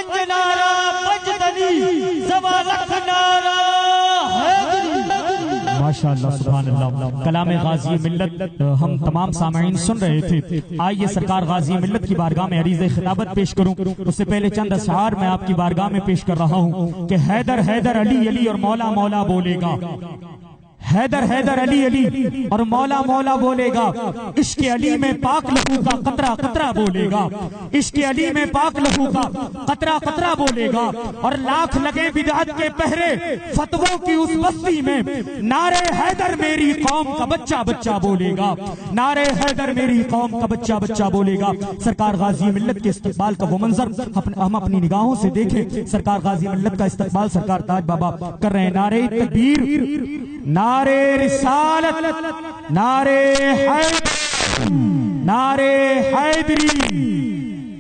पंजनारा पंजतनी ज़वालख नारा माशाअल्लाह सुभानअल्लाह। कलाम गाजी मिल्लत हम तमाम सामाईन सुन रहे थे। आइए सरकार गाजी मिल्लत की बारगाह में अरीज़े खिताबत पेश करूं। उससे पहले चंद अशआर मैं आपकी बारगाह में पेश कर रहा हूं कि हैदर हैदर अली अली और मौला मौला बोलेगा। हैदर हैदर अली अली और मौला मौला बोलेगा। इश्क अली में पाक लहू का कतरा कतरा बोलेगा। इश्क अली में पाक लहू का कतरा कतरा बोलेगा। और लाख लगे बिदअत के पहरे फतवों की उस बस्ती में नारे हैदर मेरी कौम का बच्चा बच्चा बोलेगा। नारे हैदर मेरी कौम का बच्चा बच्चा बोलेगा। सरकार गाजी मिल्लत के इस्तकबाल का वो मंजर हम अपनी निगाहों से देखें। सरकार गाजी मिल्लत का इस्तकबाल सरकार ताज बाबा कर रहे हैं। नारे तकबीर, नारे रिसालत, नारे हैदर, नारे हैदरी।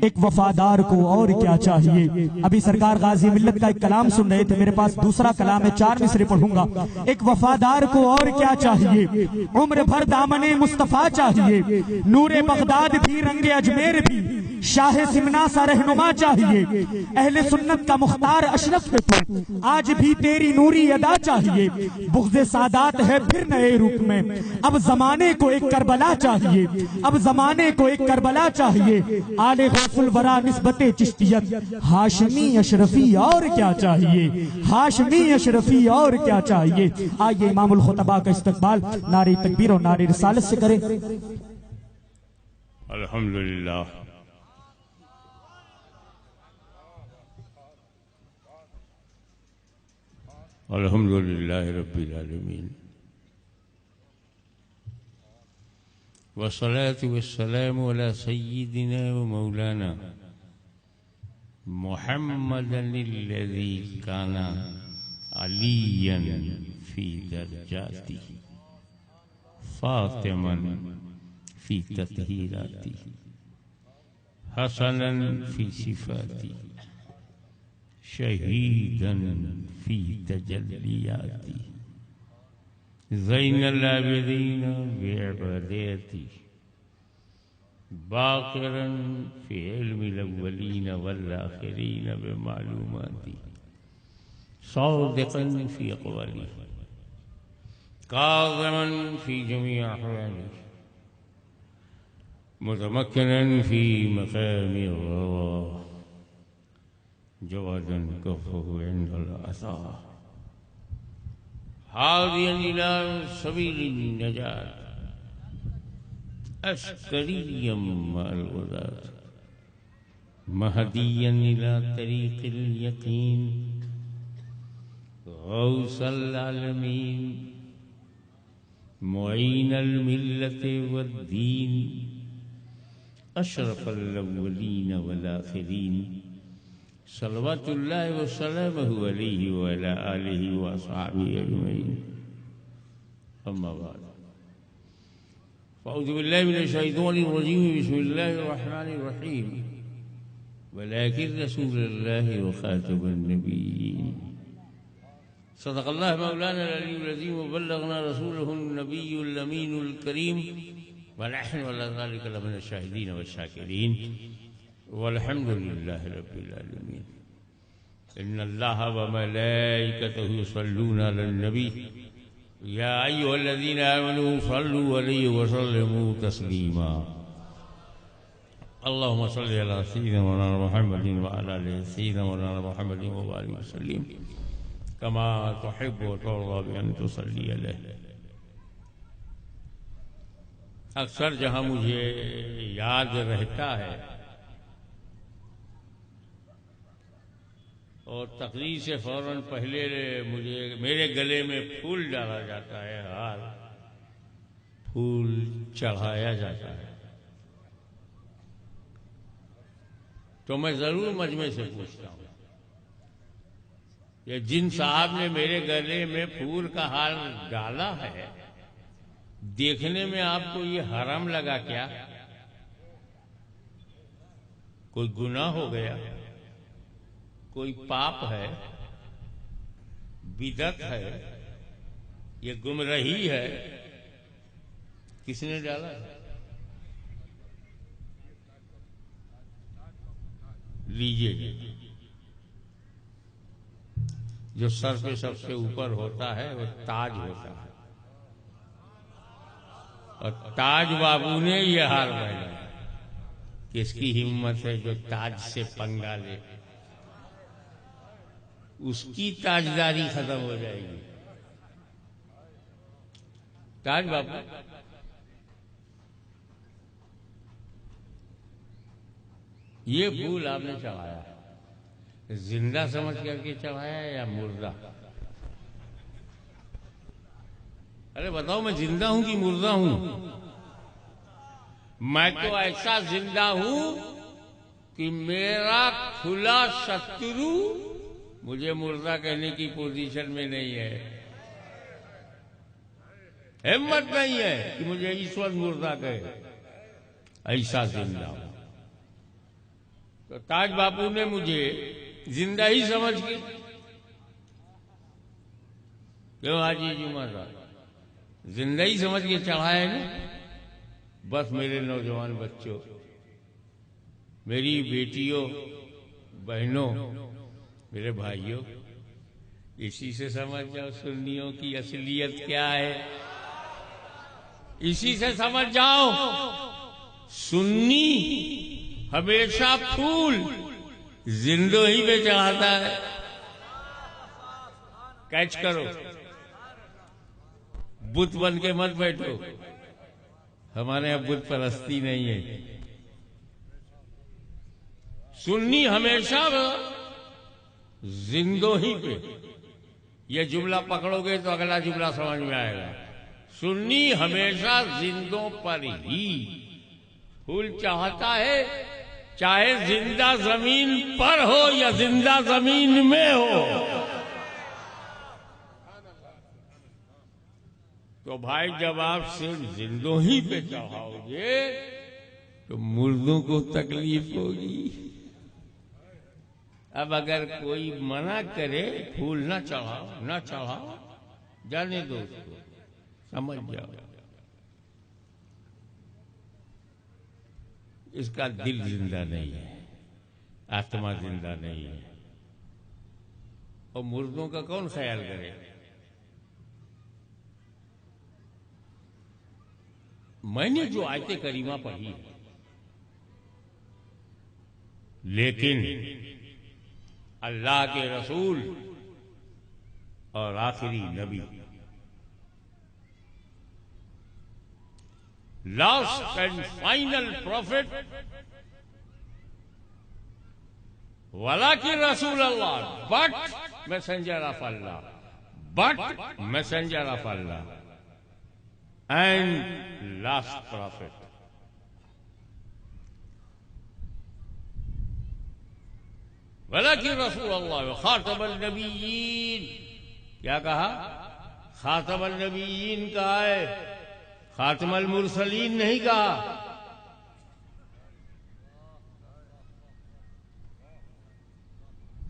एक वफादार को और क्या चाहिए। अभी सरकार गाजी मिल्लत का एक कलाम सुन रहे थे, मेरे पास दूसरा कलाम है, 4 मिसरे पढ़ूंगा। एक वफादार को और क्या चाहिए, उम्र भर दामने मुस्तफा चाहिए। नूरे बगदाद भी रंगे अजमेर भी शाह सिमना सा रहनुमा चाहिए। अहले सुन्नत का मुख्तार अशरफ है तू, आज भी तेरी नूरी अदा चाहिए। बुग़्ज़े सादात है फिर नए रूप में, अब जमाने को एक करबला चाहिए। अब जमाने को एक करबला चाहिए। आले गौसुल वरा निस्बते चिश्तियत, हाशमी अशरफी और क्या चाहिए। हाशमी अशरफी और क्या चाहिए। आइए इमामुल खुतबा का इस्तकबाल नारे तकबीर और नारे रिसालत से करें। अल्हम्दुलिल्लाह। अल्हम्दुलिल्लाह रब्बिल आलमीन वस्सलातु वस्सलामु अला सय्यिदिना व मौलाना मुहम्मदिल्लज़ी काना अलियन फी दर्जातिही फातिमन फी तत्हीरातिही हसनन फी सिफातिही शहीदन फी तजल्लियाती ज़ैनल आबिदीन बिइबादती बाक़िरन फी इल्मिल अव्वलीन वल आखिरीन बिमालूमाती सादिक़न फी अक़वाली काज़िमन फी जमीइ अहवाली मुतमक्किनन फी मक़ामि रवा जवादन कफ़हु इंदल असा हादियन इला सबीलिन नजात अस्करियम मअल गुज़ात महदियन इला तरीक़िल यक़ीन गौसल आलमीन मुईनल मिल्लति वद्दीन अशरफल अव्वलीन वल आखिरीन सल्लल्लाहु वसल्लम अलैहि व अला आलिहि व अस्हाबिहि अजमईन। अम्मा बाद फ़अऊज़ु बिल्लाहि मिनश शैतानिर रजीम बिस्मिल्लाहिर रहमानिर रहीम वलाकिन रसूलुल्लाहि व खातमुन नबिय्यीन सदक़ल्लाहु मौलाना अल-अलीयुल अज़ीम व बल्लगना रसूलहुन नबियुल अमीनुल करीम व नहनु अला ज़ालिका लमिनश शाहिदीन व शाकिरीन वल्हम्दुलिल्लाहि रब्बिल आलमीन। इन्नल्लाह व मलाइकतहु युसल्लूना अलन नबी या अय्युहल्लज़ीना आमनू सल्लू अलैहि व सल्लिमू तस्लीमा। अल्लाहुम्मा सल्लि अला सय्यिदिना मौलाना मुहम्मदिन व अला आलि सय्यिदिना मौलाना मुहम्मदिन व बारिक व सल्लिम कमा तुहिब्बु व तुर्ज़ा बि अन तुसल्ली अलैहि। अक्सर जहाँ मुझे याद रहता है और तकरीर से फौरन पहले मुझे मेरे गले में फूल डाला जाता है, हार फूल चढ़ाया जाता है, तो मैं जरूर मजमे से पूछता हूँ ये जिन साहब ने मेरे गले में फूल का हार डाला है, देखने में आपको ये हराम लगा क्या? कोई गुनाह हो गया, कोई पाप है, बिदअत है, ये गुमराही है? किसने डाला? लीजिए जो सर पे सबसे ऊपर होता है वो ताज होता है, और ताज बाबू ने ये हार पहना। किसकी हिम्मत है जो ताज से पंगा ले, उसकी ताजदारी खत्म हो जाएगी। ताज बाबू ये फूल आपने चढ़ाया, जिंदा समझ करके चढ़ाया या मुर्दा? अरे बताओ, मैं जिंदा हूं कि मुर्दा हूं? मैं तो ऐसा जिंदा हूं कि मेरा खुला शत्रु मुझे मुर्दा कहने की पोजीशन में नहीं है, हिम्मत नहीं है कि मुझे इस वक्त मुर्दा कहे। ऐसा जिंदा हूं। तो ताज बापू ने मुझे जिंदा ही समझ के, क्यों हाजी जुमा साहब, जिंदा ही समझ के चढ़ाया है ना। बस मेरे नौजवान बच्चों, मेरी बेटियों, बहनों, मेरे भाइयों, इसी से समझ जाओ सुन्नियों की असलियत क्या है। इसी से समझ जाओ, सुन्नी हमेशा फूल जिंदो ही पे चढ़ाता है। कैच करो, बुत बन के मत बैठो, हमारे यहां बुत परस्ती नहीं है। सुन्नी हमेशा जिंदो ही पे, यह जुमला पकड़ोगे तो अगला जुमला समझ में आएगा। सुन्नी हमेशा जिंदों पर ही फूल चाहता है, चाहे जिंदा जमीन पर हो या जिंदा जमीन में हो। तो भाई जब आप सिर्फ जिंदों ही पे चढ़ाओगे तो मुर्दों को तकलीफ होगी। अब अगर कोई मना करे फूल ना चढ़ाओ, ना चढ़ाओ, जाने दो उसको, समझ जाओ इसका दिल जिंदा नहीं है, आत्मा जिंदा नहीं है। और मुर्दों का कौन ख्याल करे? मैंने जो आयते करीमा पढ़ी है, लेकिन अल्लाह के रसूल और आखिरी नबी, लास्ट एंड फाइनल प्रॉफिट, वाला की रसूल अल्लाह, but messenger of Allah, but messenger of Allah and last prophet. वाला की रसूल अल्लाह खातमुल नबीयीन। क्या कहा? खातमुल नबीयीन कहा है, खातमुल मुरसलीन नहीं कहा।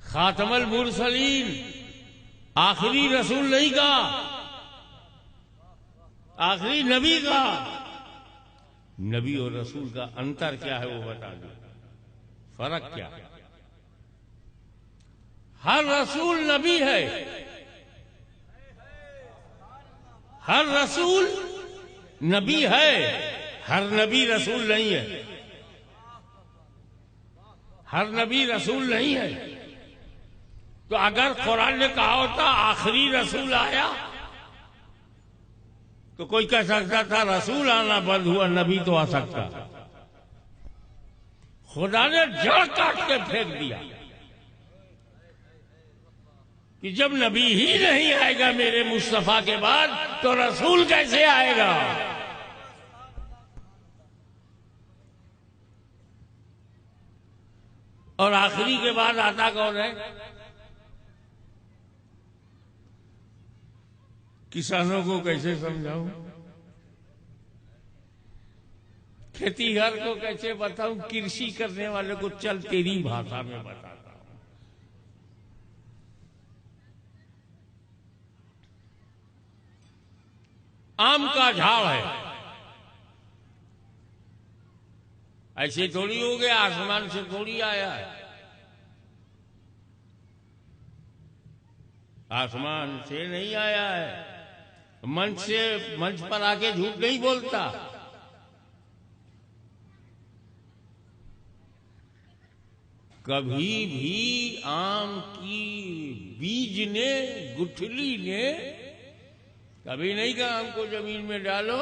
खातमुल मुरसलीन आखिरी रसूल नहीं कहा, आखिरी नबी का। नबी और रसूल का अंतर क्या है वो बता दो, फर्क क्या है? हर रसूल नबी है, हर रसूल नबी है, हर नबी रसूल नहीं है, हर नबी रसूल नहीं है। तो अगर कुरान ने कहा होता आखिरी रसूल आया तो कोई कह सकता था रसूल आना बंद हुआ, नबी तो आ सकता। खुदा ने जड़ काट के फेंक दिया कि जब नबी ही नहीं आएगा मेरे मुस्तफा के बाद तो रसूल कैसे आएगा? और आखिरी के बाद आता कौन है? किसानों को कैसे समझाऊं, खेतीहर को कैसे बताऊं, कृषि करने वाले को चल तेरी भाषा में बताता हूं। आम का झाड़ है, ऐसे थोड़ी हो गया, आसमान से थोड़ी आया है। आसमान से नहीं आया है। मंच पर आके झूठ नहीं बोलता। कभी भी आम की बीज ने, गुठली ने कभी नहीं कहा हमको जमीन में डालो,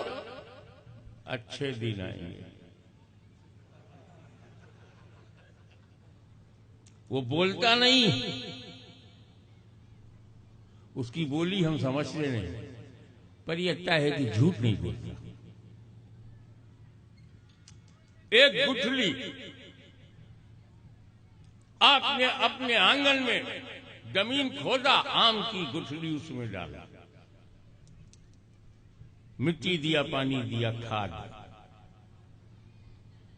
अच्छे दिन आएंगे। वो बोलता नहीं, उसकी बोली हम समझते नहीं, पर ये लगता है कि झूठ नहीं बोलता। एक गुठली आपने अपने आंगन में जमीन खोदा, आम की गुठली उसमें डाला, मिट्टी दिया, पानी दिया, खाद।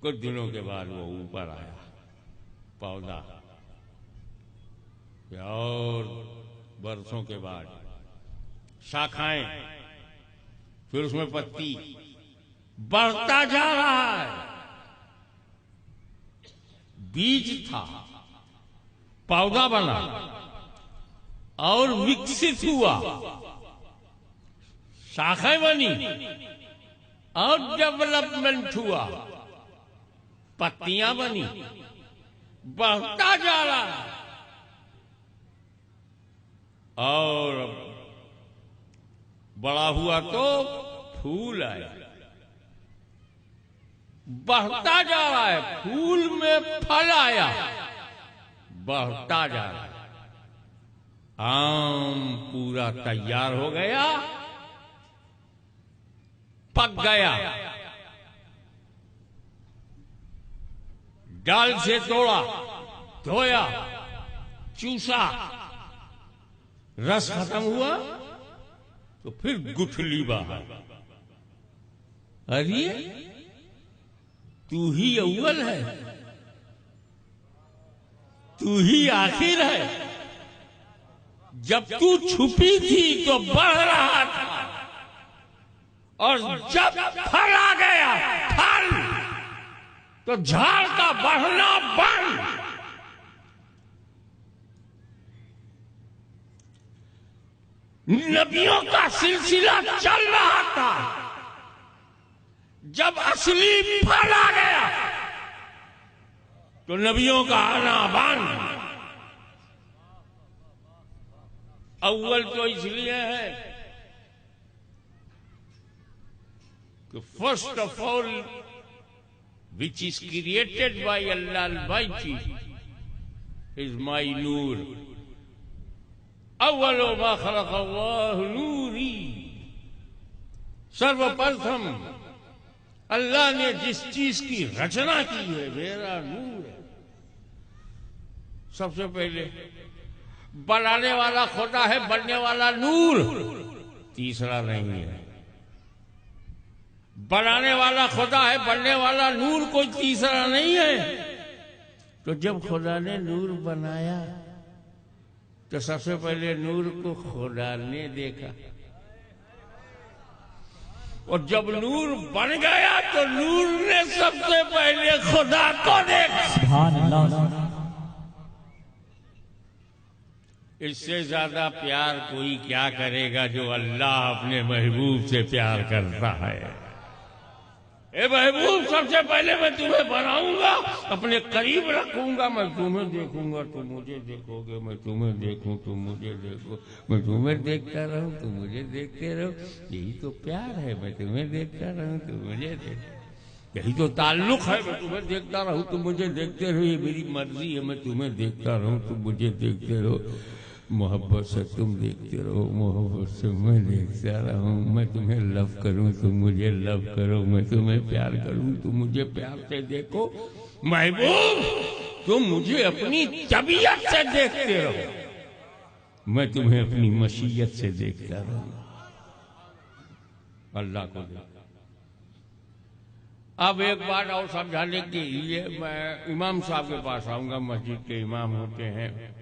कुछ दिनों के बाद वो ऊपर आया पौधा, और बरसों के बाद शाखाएं, फिर उसमें पत्ती, बढ़ता जा रहा है। बीज था, पौधा बना और विकसित हुआ, शाखाएं बनी और डेवलपमेंट हुआ, पत्तियां बनी, बढ़ता जा रहा है। और बड़ा हुआ तो फूल आया, बढ़ता जा रहा है, फूल में फल आया, बढ़ता जा रहा है। आम पूरा तैयार हो गया, पक गया, डाल से तोड़ा, धोया, चूसा, रस खत्म हुआ तो फिर गुठली बाहर। अरे तू ही अव्वल है, तू ही आखिर है। जब तू छुपी थी तो बढ़ रहा था, और जब फल आ गया, फल, तो झाड़ का बढ़ना बंद। नबियों का सिलसिला चल रहा था, जब असली फल आ गया तो नबियों का आना बंद। अव्वल तो इसलिए है कि first of all which is created by Allah Almighty is my नूर। अव्वलो मा खलक़ अल्लाह नूरी, सर्वप्रथम अल्लाह ने जिस चीज की रचना की है मेरा नूर है। सबसे पहले बनाने वाला खुदा है, बनने वाला नूर तीसरा नहीं है। बनाने वाला खुदा है, बनने वाला नूर कोई तीसरा नहीं है। तो जब खुदा ने नूर बनाया तो सबसे पहले नूर को खुदा ने देखा, और जब नूर बन गया तो नूर ने सबसे पहले खुदा को देखा। सुभान अल्लाह। इससे ज्यादा प्यार कोई क्या करेगा जो अल्लाह अपने महबूब से प्यार करता है। ए महबूब, सबसे पहले मैं तुम्हें बनाऊंगा, अपने करीब रखूंगा, मैं तुम्हें देखूंगा, तुम मुझे देखोगे, मैं तुम्हें देखूं, तुम मुझे देखो, मैं तुम्हें देखता रहूं, तुम मुझे देखते रहो। यही तो प्यार है, मैं तुम्हें देखता रहूं, तुम मुझे देखो। यही तो ताल्लुक है, मैं तुम्हें देखता रहूं, तुम मुझे देखते रहो। ये मेरी मर्जी है, मैं तुम्हें देखता रहूं, तुम मुझे देखते रहो। मोहब्बत से तुम देखते रहो, मोहब्बत से मैं देखता रहूं। मैं तुम्हें लव करूं, तुम मुझे लव करो, मैं तुम्हें प्यार करूं, तुम मुझे प्यार से देखो। महबूब, तुम मुझे अपनी तबीयत से देखते रहो, मैं तुम्हें अपनी मशीयत से देखता रहूं। अल्लाह को देखा। अब एक बात और समझाने के लिए मैं इमाम साहब के पास आऊंगा। मस्जिद के इमाम होते हैं,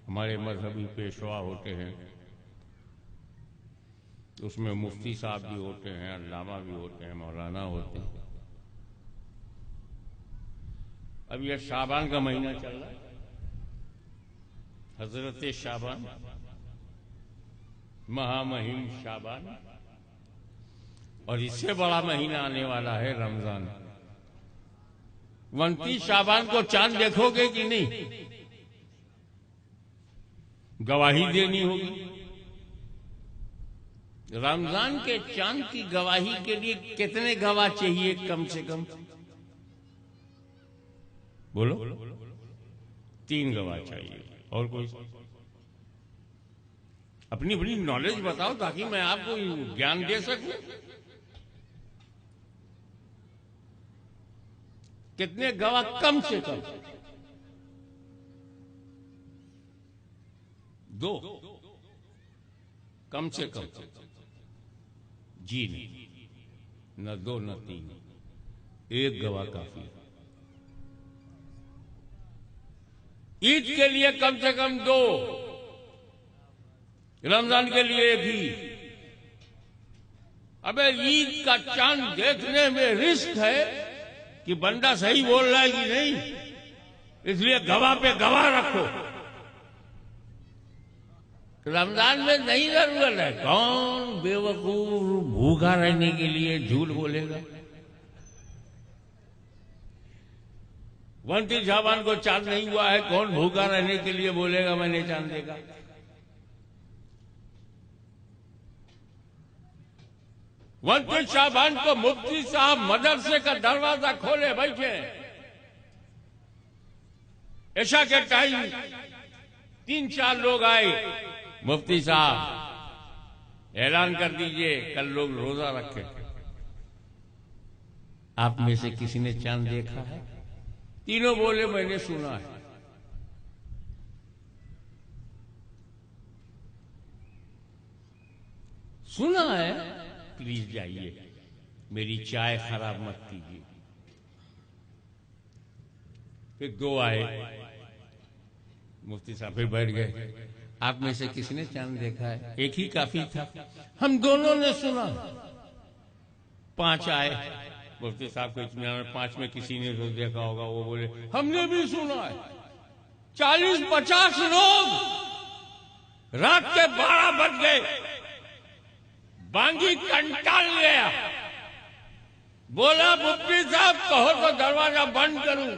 हमारे मजहबी पेशवा होते हैं, उसमें मुफ्ती साहब भी होते हैं, अल्लामा भी होते हैं, मौलाना होते हैं। अब यह शाबान का महीना चल रहा है, हजरत शाबान। महामहिम शाबान, और इससे बड़ा महीना आने वाला है रमजान। 29 शाबान को चांद देखोगे कि नहीं? गवाही देनी होगी। रमजान के चांद की गवाही के लिए कितने गवाह चाहिए कम से कम? बोलो। 3 गवाह चाहिए। और कोई? अपनी बड़ी नॉलेज बताओ ताकि मैं आपको ज्ञान दे सकूं। कितने गवाह कम से कम? 2 कम से कम। जी नहीं, न 2 न 3, 1 गवाह काफी। ईद के लिए कम से कम 2, रमजान के लिए 1 ही। अबे ईद का चांद देखने में रिस्क है कि बंदा सही बोल रहा है कि नहीं, इसलिए गवाह पे गवाह रखो। रमजान में नहीं जरूरत है। कौन बेवकूफ भूखा रहने के लिए झूठ बोलेगा? 29 शाबान को चांद नहीं हुआ है, कौन भूखा रहने के लिए बोलेगा मैंने चांद देखा? वंचित शाबान को मुफ्ती साहब मदरसे का दरवाजा खोले बैठे। ऐशा के टाइम 3-4 लोग आए। मुफ्ती साहब ऐलान कर दीजिए कल लोग रोजा रखे। आप में से किसी ने चांद देखा है? तीनों बोले मैंने सुना है। सुना है? प्लीज जाइए, मेरी चाय खराब मत कीजिए। फिर 2 आए। मुफ्ती साहब फिर बैठ गए। आप में से किसी ने चांद देखा है? एक ही काफी था। हम दोनों ने सुना। 5 आए। मुफ्ती साहब को इत्मीनान, 5 में किसी ने तो देखा होगा। वो बोले हमने भी सुना है। 40-50 लोग। रात के 12 बज गए। बांगी कंटाल गया। बोला मुफ्ती साहब कहो तो दरवाजा बंद करूं,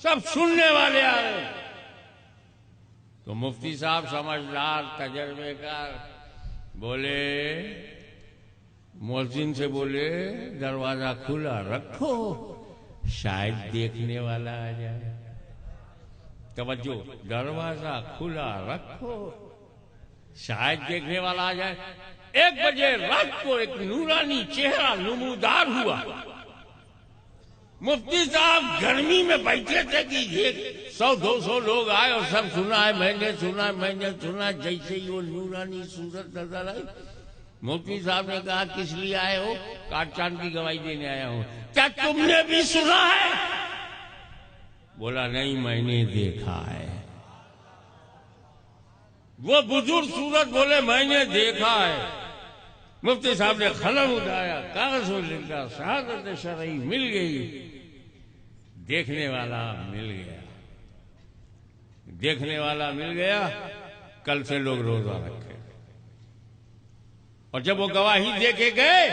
सब सुनने वाले आ रहे। तो मुफ्ती साहब समझदार तजर्बेकार बोले, मुअज्जिन से बोले दरवाजा खुला रखो, शायद देखने वाला आ जाए। तवज्जो, दरवाजा खुला रखो, शायद देखने वाला आ जाए। 1 बजे रात को एक नूरानी चेहरा नमूदार हुआ। मुफ्ती साहब गर्मी में बैठे थे कि 100-200 लोग आए और सब सुना है, मैंने सुना। जैसे ही वो नूरानी सूरत नजर आई, मुफ्ती साहब ने कहा किस लिए आए हो? काट चांद की गवाही देने आया हूं। क्या तुमने भी सुना है? बोला नहीं, मैंने देखा है। वो बुजुर्ग सूरत बोले मैंने देखा है। मुफ्ती साहब ने कलम उठाया, कागज में लिखा, शहादत शरई मिल गई। देखने वाला मिल गया। देखने वाला मिल गया। कल से लोग रोजा रखे। और जब वो गवाही देके गए,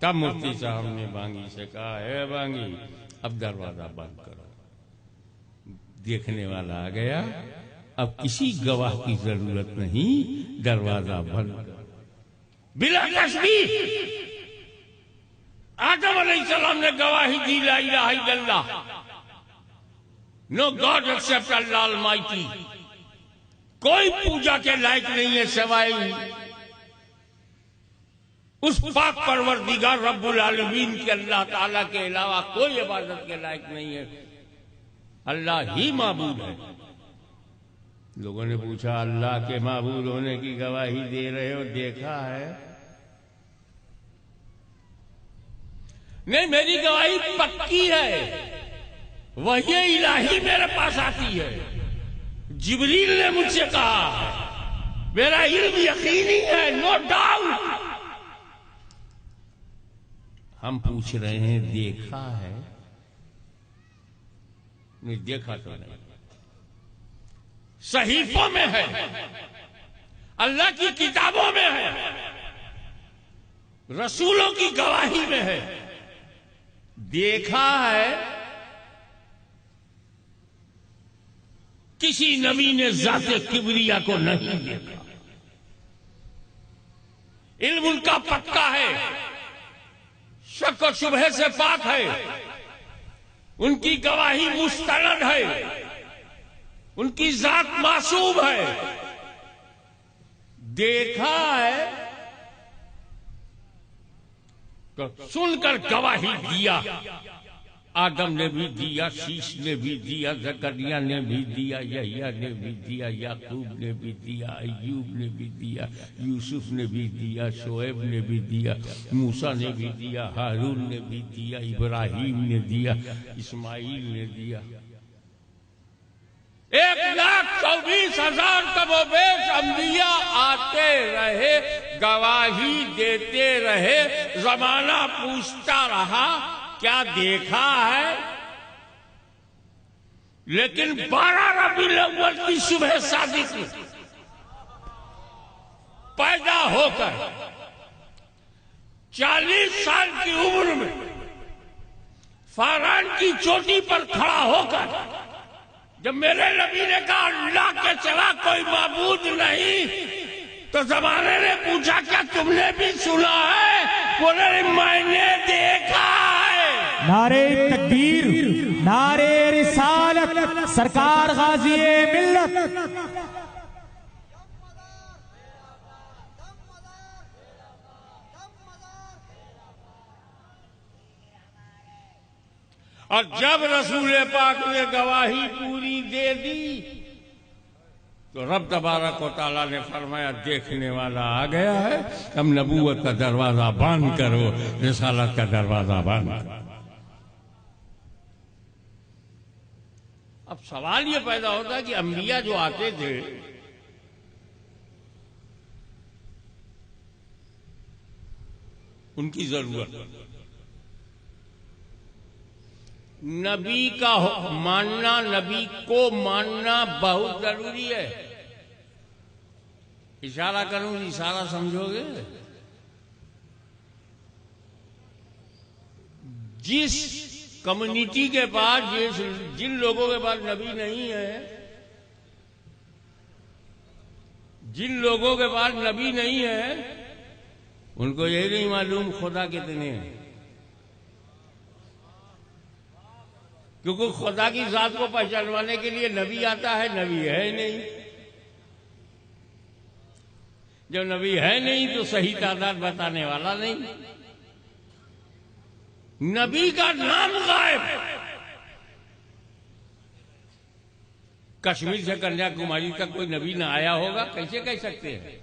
तब मुफ्ती साहब ने बांगी से कहा, है बांगी अब दरवाजा बंद करो। देखने वाला आ गया, अब किसी गवाह की जरूरत नहीं, दरवाजा बंद करो। बिला तस्बीह आदम अलैहिस्सलाम ने गवाही दी, ला इलाहा इल्लल्लाह, नो गॉड एक्सेप्ट अल्लाह अलमाइटी। कोई पूजा के लायक नहीं है सिवाय उस पाक परवरदिगार रब्बुल आलमीन के। अल्लाह ताला के अलावा कोई इबादत के लायक नहीं है। अल्लाह ही माबूद है। लोगों ने पूछा, अल्लाह के माबूद होने की गवाही दे रहे हो, देखा है? नहीं, मेरी गवाही पक्की है। वही इलाही मेरे पास आती है। जिब्रील ने मुझसे कहा, मेरा इल्म यकीनी है, नो डाउट। हम पूछ रहे हैं देखा है? नहीं देखा तो नहीं, सहीफों में है। अल्लाह की किताबों में है, रसूलों की गवाही में है। देखा है किसी नबी ने ज़ाते किबरिया को नहीं देखा। इल्म उनका पक्का है, शक और शुबहे से पाक है, उनकी गवाही मुस्तनद है, उनकी जात मासूम है। देखा है तो सुनकर गवाही दिया। आदम ने भी दिया, शीश ने भी दिया, जकरिया ने भी दिया, यहया ने भी दिया, याकूब ने भी दिया, अय्यूब ने भी दिया, यूसुफ ने भी दिया, शोएब ने भी दिया, मूसा ने भी दिया, हारून ने भी दिया, इब्राहिम ने दिया, इस्माइल ने दिया। 1,24,000 कमोबेश अंबिया आते रहे, गवाही देते रहे, जमाना पूछता रहा क्या देखा है। लेकिन 12 रबीउल अव्वल की सुबह सादिक पैदा होकर 40 साल की उम्र में फारान की चोटी पर खड़ा होकर जब मेरे नबी ने कहा अल्लाह के सिवा कोई माबूद नहीं, तो जमाने ने पूछा क्या तुमने भी सुना है? बोले मैंने देखा है। नारे तकबीर, नारे रिसालत, सरकार गाजी मिल्लत। और जब रसूल पाक ने गवाही पूरी दे दी तो रब तबारक व तआला ने फरमाया देखने वाला आ गया है, अब नबूवत का दरवाजा बंद करो, रिसालत का दरवाजा बंद करो। अब सवाल ये पैदा होता है कि अंबिया जो आते थे उनकी जरूरत, नबी का मानना, नबी को मानना बहुत जरूरी है। इशारा करूं, इशारा समझोगे? जिस कम्युनिटी के पास, जिन लोगों के पास नबी नहीं है, जिन लोगों के पास नबी नहीं है, उनको यही नहीं मालूम खुदा कितने हैं, क्योंकि खुदा की जात को पहचानवाने के लिए नबी आता है, नबी है नहीं। जब नबी है नहीं तो सही तादाद बताने वाला नहीं। नबी का नाम गायब। कश्मीर से कन्याकुमारी तक कोई नबी ना आया होगा, कैसे कह सकते हैं?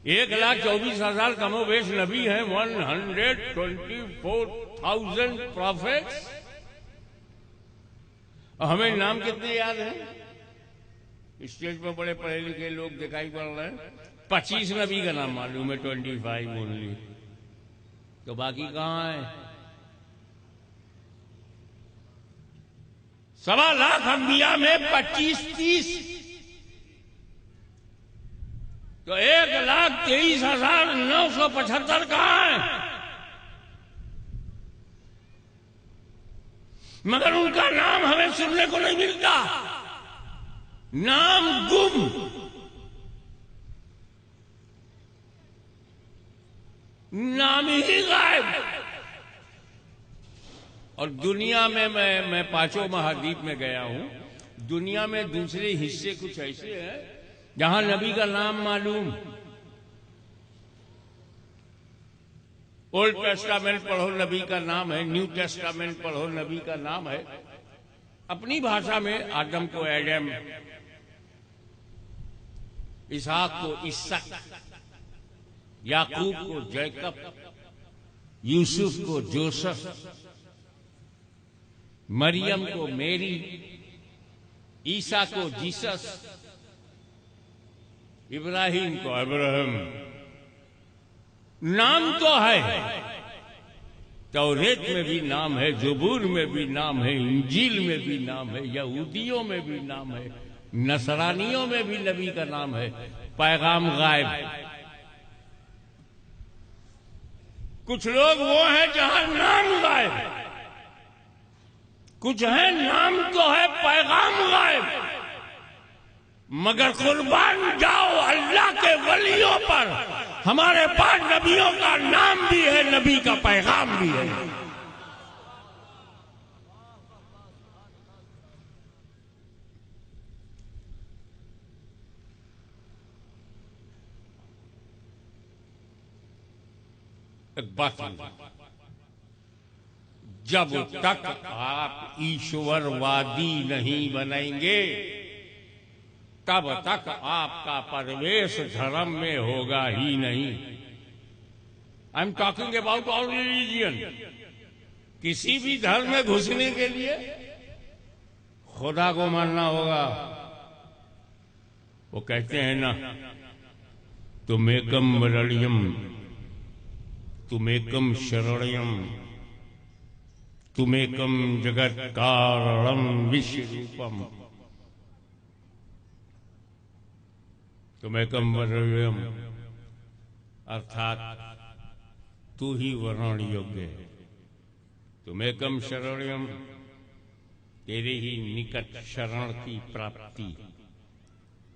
1,24,000 कमोबेश नबी हैं, 124,000 प्रॉफिट्स। हमें नाम कितने याद हैं? स्टेज पर बड़े पढ़े लिखे लोग दिखाई पड़ रहे हैं, 25 नबी का नाम मालूम है, 25 ओनली। तो बाकी कहां है? 1.25 लाख अंबिया में 25-30, तो 1,23,975 कहां है? मगर उनका नाम हमें सुनने को नहीं मिलता। नाम गुम। नाम ही गायब। और दुनिया में मैं 5 महाद्वीप में गया हूं। दुनिया में दूसरे हिस्से कुछ ऐसे हैं जहां नबी का नाम मालूम। ओल्ड टेस्टामेंट पढ़ो, नबी का नाम है। न्यू टेस्टामेंट पढ़ो, नबी का नाम है। अपनी भाषा में आदम को एडम, इसहाक को इसक, याकूब को जैकब, यूसुफ को जोसेफ, मरियम को मेरी, ईसा को जीसस, इब्राहिम को अब्राहम। नाम तो है, तौरेत में भी नाम है, ज़बूर में भी नाम है, इंजील में भी नाम है, यहूदियों में भी नाम है, नसरानियों में भी नबी का नाम है, पैगाम गायब। कुछ लोग वो हैं जहां नाम गायब है, कुछ है नाम तो है पैगाम गायब। मगर कुर्बान जाओ अल्लाह के वलियों पर, हमारे पास नबियों का नाम भी है, नबी का पैगाम भी है। एक बात, जब तक आप ईश्वरवादी नहीं बनेंगे तब तक आपका प्रवेश धर्म में होगा ही नहीं। I am talking about all religion. किसी भी धर्म में घुसने के लिए खुदा को मानना होगा। वो कहते हैं ना, तुमेकम वरण्यम तुमेकम शरणयम तुमेकम जगत कारणम विश्व रूपम तुमेकम वरण्यम, अर्थात तू ही वरण योग्य है। तुमेकम शरणयम, तेरे ही निकट शरण की प्राप्ति।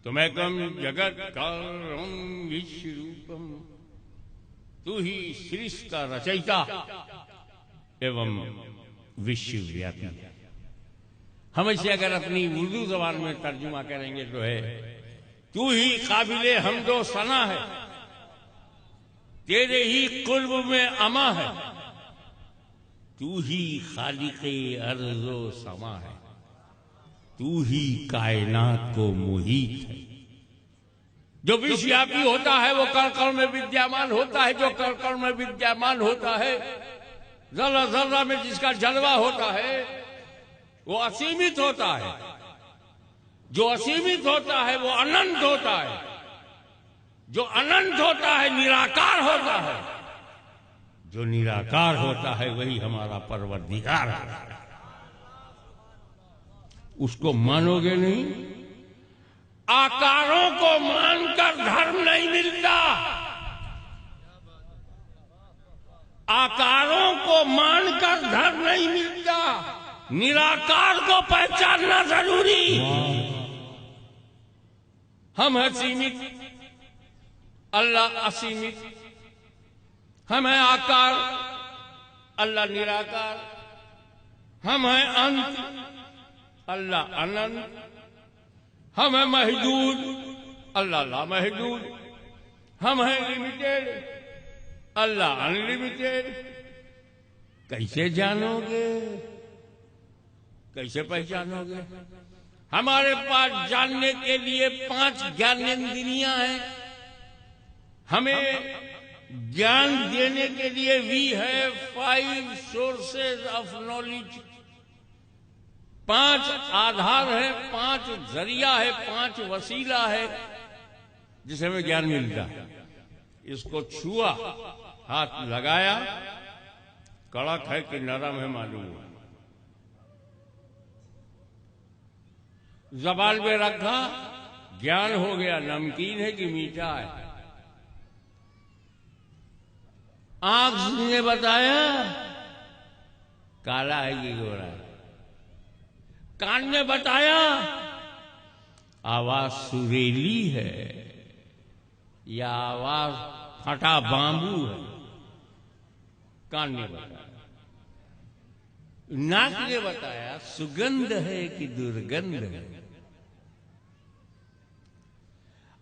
तुमेकम जगत कारणम विश्व रूपम, तू ही सृष्टि का रचयिता एवं विश्वव्यापी। हम इसे अगर अपनी उर्दू जबान में तर्जुमा करेंगे तो है, तू ही काबिले हमदो सना है, तेरे ही कुर्ब में अमा है, तू ही खालिके अर्ज़ो समा है, तू ही कायनात को मुहीत है। जो विश्वव्यापी होता है वो कण कण में विद्यमान होता है, जो कण कण में विद्यमान होता है, जर्रा जर्रा में जिसका जलवा होता है वो असीमित होता है। जो असीमित होता है वो अनंत होता है, जो अनंत होता है निराकार होता है, जो निराकार होता है वही हमारा परवरदिगार है। उसको मानोगे नहीं? आकारों को मानकर धर्म नहीं मिलता, आकारों को मानकर धर्म नहीं मिलता, निराकार को पहचानना जरूरी। हम हैं सीमित, अल्लाह असीमित। हम हैं आकार, अल्लाह निराकार। हम हैं अंत, अल्लाह अनंत। हम हैं महदूद, अल्लाह लामहदूद। हम हैं लिमिटेड, अल्लाह अनलिमिटेड। कैसे जानोगे, कैसे पहचानोगे? हमारे पास जानने के लिए 5 ज्ञानेंद्रियां हैं। हमें ज्ञान देने के लिए भी है 5 सोर्सेज ऑफ नॉलेज। 5 आधार है, 5 जरिया है, 5 वसीला है जिसे हमें ज्ञान मिलता है। इसको छुआ, हाथ लगाया, कड़क है कि नरम है मालूम हुआ। जबान पे रखा, ज्ञान हो गया, नमकीन है कि मीठा है। आंख ने बताया काला है कि गोरा है। कान ने बताया आवाज सुरीली है या आवाज फटा बांबू है। कान ने बताया। नाक ने बताया सुगंध है कि दुर्गंध है।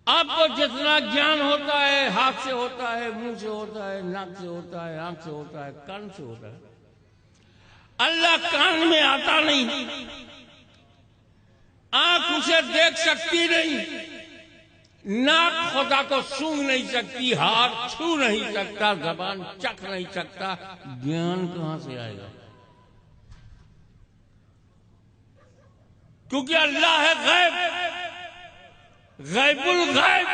आपको जितना ज्ञान होता है, हाथ से होता है, मुंह से होता है, नाक से होता है, आंख से होता है, कान से होता है। अल्लाह कान में आता नहीं, आंख उसे देख सकती नहीं, नाक खुदा को सूंघ नहीं सकती, हाथ छू नहीं सकता, जबान चख नहीं सकता। ज्ञान कहां से आएगा? क्योंकि अल्लाह है गैब, गैबुल गैब।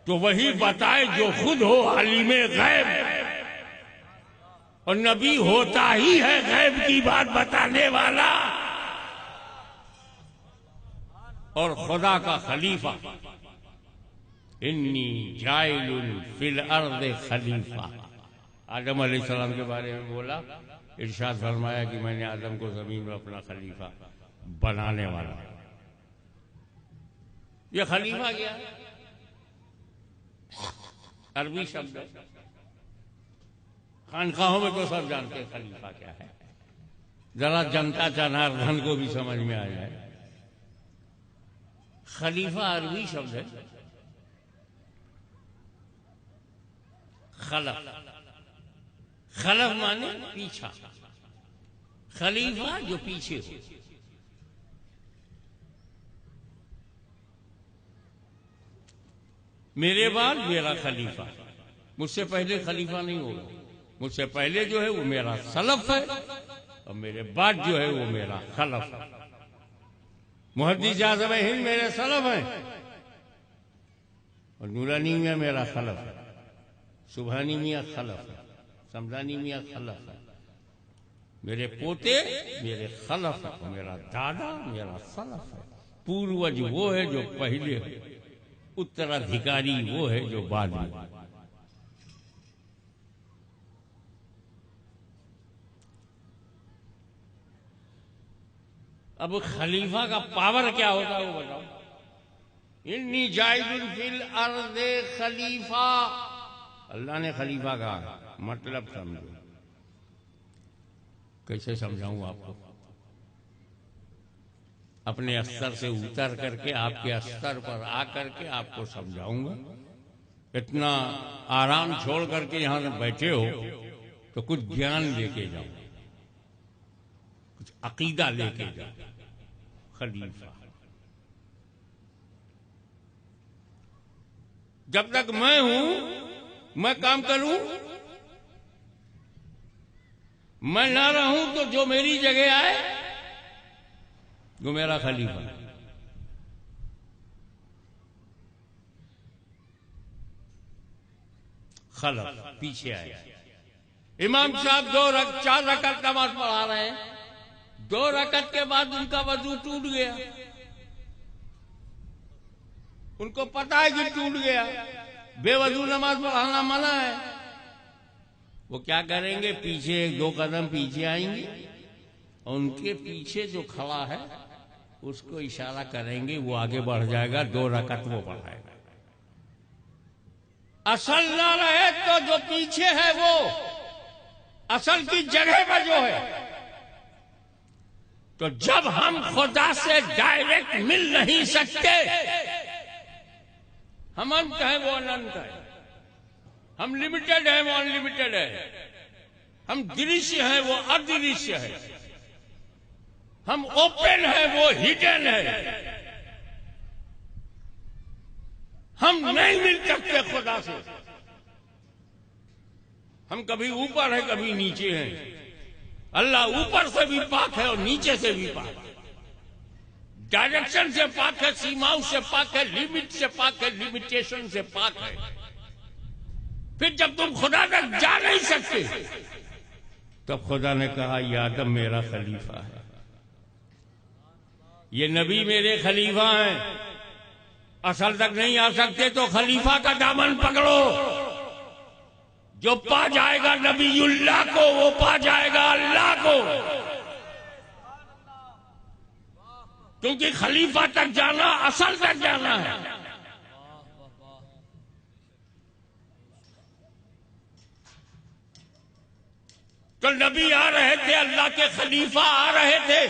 तो वही बताए जो खुद हो आलिमे गैब, और नबी होता ही है गैब की बात बताने वाला। और खुदा का खलीफा। इन्नी जाइलुन फिल अर्द खलीफा। आदम अलैहिस्सलाम के बारे में बोला, इरशाद फरमाया कि मैंने आदम को जमीन में अपना खलीफा बनाने वाला। ये खलीफा क्या है? अरबी शब्द है, खानकाहों में तो सब जानते हैं खलीफा क्या है। जरा जनता जनार्दन को भी समझ में आ जाए, खलीफा अरबी शब्द है। खलफ, खलफ माने पीछा, खलीफा जो पीछे हो। मेरे बाद मेरा खलीफा, मुझसे पहले खलीफा नहीं होगा। मुझसे पहले जो है वो मेरा सलफ है और मेरे बाद जो है वो मेरा खलफ है। मुहद्दिस आज़म हिंद मेरे सलफ हैं और नूरानी मियां मेरा खलफ है। सुबहानी मियां खलफ है, समदानी मियां खलफ है। मेरे पोते मेरे खलफ है और मेरा दादा मेरा सलफ है। पूर्वज वो है जो पहले है, उत्तराधिकारी वो है जो बाद में। अब खलीफा का पावर क्या होता है वो बताओ। इन्नी जाइलुन फिल अर्दे खलीफा, अल्लाह ने खलीफा कहा, मतलब समझो। कैसे समझाऊं आपको? अपने स्तर से उतर करके आपके स्तर पर आकर के आपको समझाऊंगा। इतना आराम छोड़ करके यहां बैठे हो तो कुछ ज्ञान लेके जाओ, कुछ अकीदा लेके जाओ। खलीफा, जब तक मैं हूं मैं काम करूं, मैं ना रहूं तो जो मेरी जगह आए वो मेरा खलीफा। खलफ पीछे आए। इमाम साहब 4 रकात नमाज पढ़ा रहे हैं, 2 रकात के बाद उनका वजू टूट गया। उनको पता है कि टूट गया, बेवजू नमाज पढ़ाना मना है। वो क्या करेंगे? पीछे 1-2 कदम पीछे आएंगे और उनके पीछे जो खड़ा है उसको इशारा करेंगे, वो आगे बढ़ जाएगा, 2 रकात वो पढ़ाएगा। असल ना रहे तो जो पीछे है वो असल की जगह पर जो है। तो जब हम खुदा से डायरेक्ट मिल नहीं सकते, हम अनंत है वो अनंत है, हम लिमिटेड है वो अनलिमिटेड है, हम दृश्य है वो अदृश्य है, हम ओपन है वो हिडन है। हम नहीं मिल सकते खुदा से। हम कभी ऊपर है कभी नीचे हैं। अल्लाह ऊपर से भी पाक है और नीचे से भी पाक है, डायरेक्शन से पाक है, सीमाओं से पाक है, लिमिट से पाक है, लिमिटेशन से पाक है। फिर जब तुम खुदा तक जा नहीं सकते तब खुदा ने कहा ये आदम मेरा खलीफा है, ये नबी मेरे खलीफा हैं। असल तक नहीं आ सकते तो खलीफा का दामन पकड़ो। जो पा जाएगा नबीउल्लाह को वो पा जाएगा अल्लाह को, क्योंकि खलीफा तक जाना असल तक जाना है। तो नबी आ रहे थे, अल्लाह के खलीफा आ रहे थे।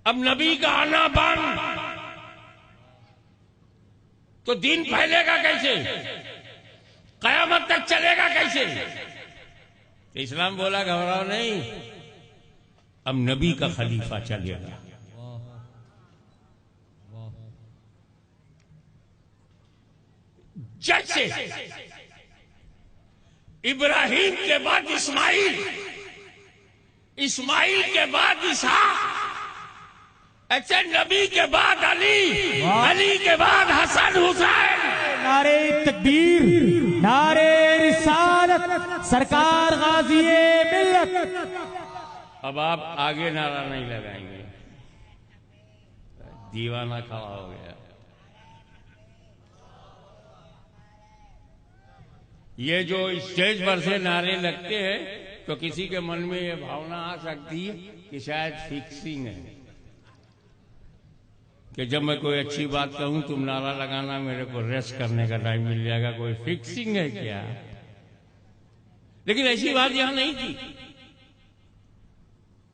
अब नबी का आना बंद तो दीन फैलेगा कैसे? कयामत तक चलेगा कैसे? इस्लाम बोला घबराओ नहीं, अब नबी का खलीफा चलेगा। जैसे इब्राहिम के बाद इस्माइल, इस्माइल के बाद इसहाक, ऐसे नबी के बाद अली, अली के बाद हसन हुसैन। नारे तकबीर, नारे रिसालत, सरकार गाज़ी मिल्लत। अब आप आगे नारा नहीं लगाएंगे, दीवाना खड़ा हो गया। ये जो स्टेज पर से नारे लगते हैं तो किसी के मन में ये भावना आ सकती है कि शायद फिक्सिंग है, कि जब मैं कोई अच्छी बात कहूं तुम नारा लगाना, मेरे को रेस्ट करने का टाइम मिल जाएगा, कोई फिक्सिंग है क्या? लेकिन ऐसी बात यहां नहीं थी।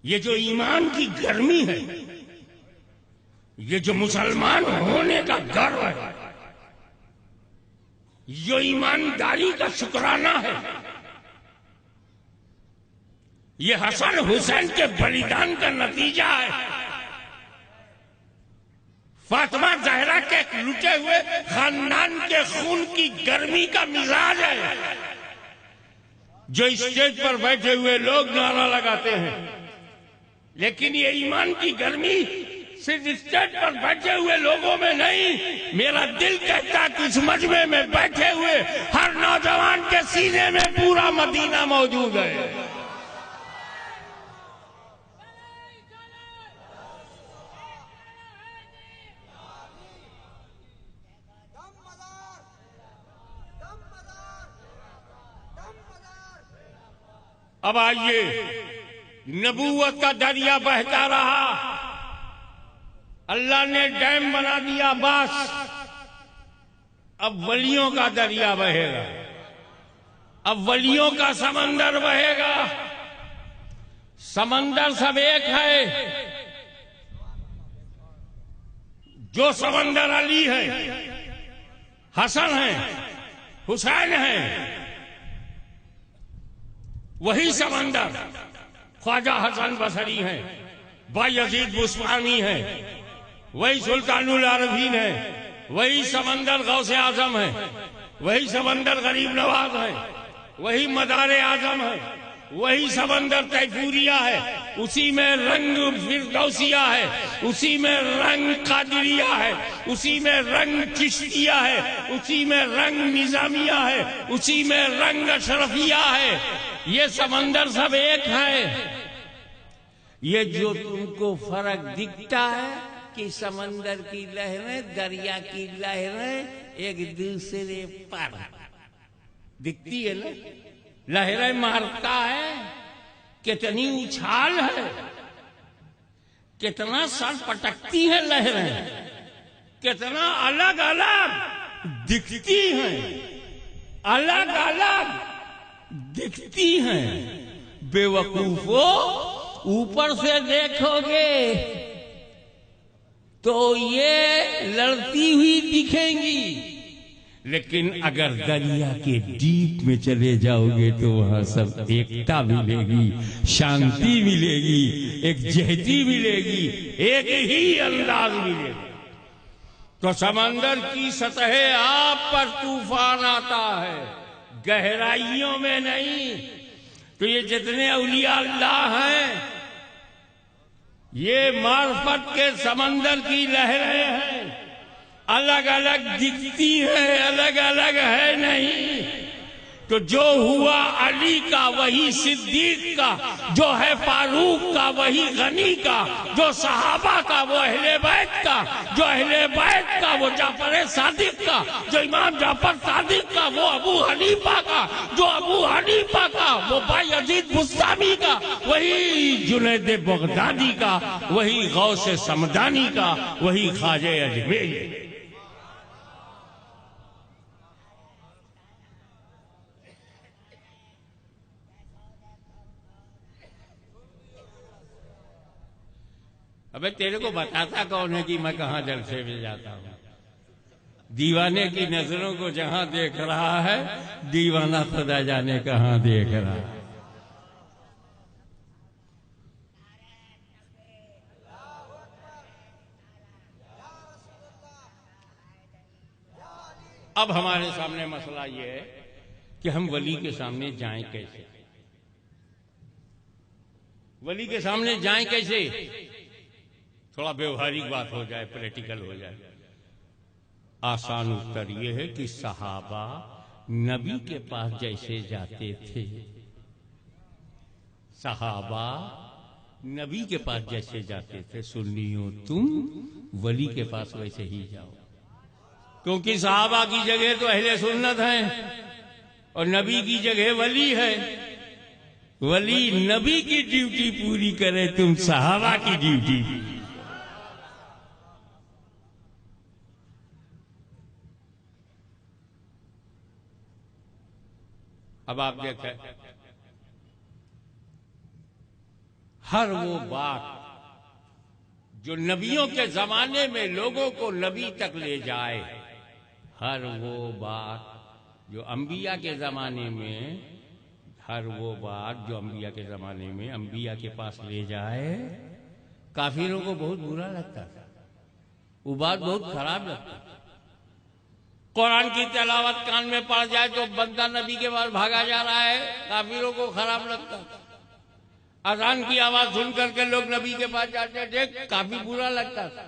ये जो ईमान की गर्मी है, ये जो मुसलमान होने का गर्व है, जो ईमानदारी का शुक्राना है, ये हसन हुसैन के बलिदान का नतीजा है। फातिमा ज़हरा के लुटे हुए खानदान के खून की गर्मी का मिजाज है। जो स्टेज पर बैठे हुए लोग नारा लगाते हैं, लेकिन ये ईमान की गर्मी सिर्फ स्टेज पर बैठे हुए लोगों में नहीं, मेरा दिल कहता कि इस मजमे में बैठे हुए हर नौजवान के सीने में पूरा मदीना मौजूद है। अब आइए, नबूवत का दरिया बहता रहा, अल्लाह ने डैम बना दिया, बस अब वलियों का दरिया बहेगा, अब वलियों का समंदर बहेगा। समंदर सब एक है। जो समंदर अली है, हसन है, हुसैन है, वही समंदर ख्वाजा हसन बसरी है, बायजीद बुस्तामी है, वही सुल्तानुल आरफीन है, वही समंदर गौसे आजम है, वही समंदर गरीब नवाज है, वही मदारे आजम है, वही समंदर तैफूरिया है, उसी में रंग फिरदौसिया है, उसी में रंग कादिरिया है, उसी में रंग चिश्तिया है, उसी में रंग निजामिया है, उसी में रंग अशरफिया है। ये समंदर सब एक है। ये जो तुमको फर्क दिखता है कि समंदर की लहरें, दरिया की लहरें एक दूसरे पर दिखती है ना, लहरें मारता है, कितनी उछाल है, कितना सर पटकती है लहरें, कितना अलग अलग दिखती हैं, अलग अलग दिखती हैं। बेवकूफो, ऊपर से देखोगे तो ये लड़ती हुई दिखेंगी, लेकिन अगर दरिया के डीप में चले जाओगे तो वहां सब एकता मिलेगी, शांति मिलेगी, एक जहती मिलेगी, एक ही अंदाज मिलेगा। तो समंदर की सतह आप पर तूफान आता है, गहराइयों में नहीं। तो ये जितने औलिया अल्लाह हैं, ये मार्फत के समंदर की लहरें हैं, अलग अलग दिखती है, अलग अलग है नहीं। तो जो हुआ अली का वही सिद्दीक का, जो है फारूक का वही गनी का, जो सहाबा का वो अहले बैत का, जो अहले बैत का वो जाफर सादिक का, जो इमाम जाफर सादिक का वो अबू हनीफा का, जो अबू हनीफा का वो बायजीद बुस्तामी का, वही जुनैद बगदादी का, वही गौसे समदानी का, वही ख्वाजे अजमेरी। अबे तेरे को बताता कौन है कि मैं कहां जलसे में जाता हूं? दीवाने की नजरों को जहां देख रहा है, दीवाना खुदा जाने कहां देख रहा है। अब हमारे सामने मसला यह है कि हम वली के सामने जाएं कैसे, वली के सामने जाएं कैसे। थोड़ा व्यवहारिक बात हो जाए, प्रैक्टिकल हो जाए। आसान उत्तर यह है कि सहाबा नबी के पास जैसे जाते थे, सहाबा नबी के पास जैसे जाते थे सुन्नियों तुम वली के पास वैसे ही जाओ, क्योंकि सहाबा की जगह तो अहले सुन्नत है और नबी की जगह वली है। वली नबी की ड्यूटी पूरी करे, तुम सहाबा की ड्यूटी। अब आप देखें, हर वो बात जो नबियों के जमाने में लोगों को नबी तक ले जाए, हर वो बात जो अंबिया के जमाने में, हर वो बात जो अंबिया के जमाने में अंबिया के पास ले जाए, काफिरों को बहुत बुरा लगता था, वो बात बहुत खराब लगता था। कुरान की तिलावत कान में पड़ जाए तो बंदा नबी के पास भागा जा रहा है, काफिरों को खराब लगता था। अजान की आवाज सुन करके लोग नबी के पास जाते थे, काफी बुरा लगता था।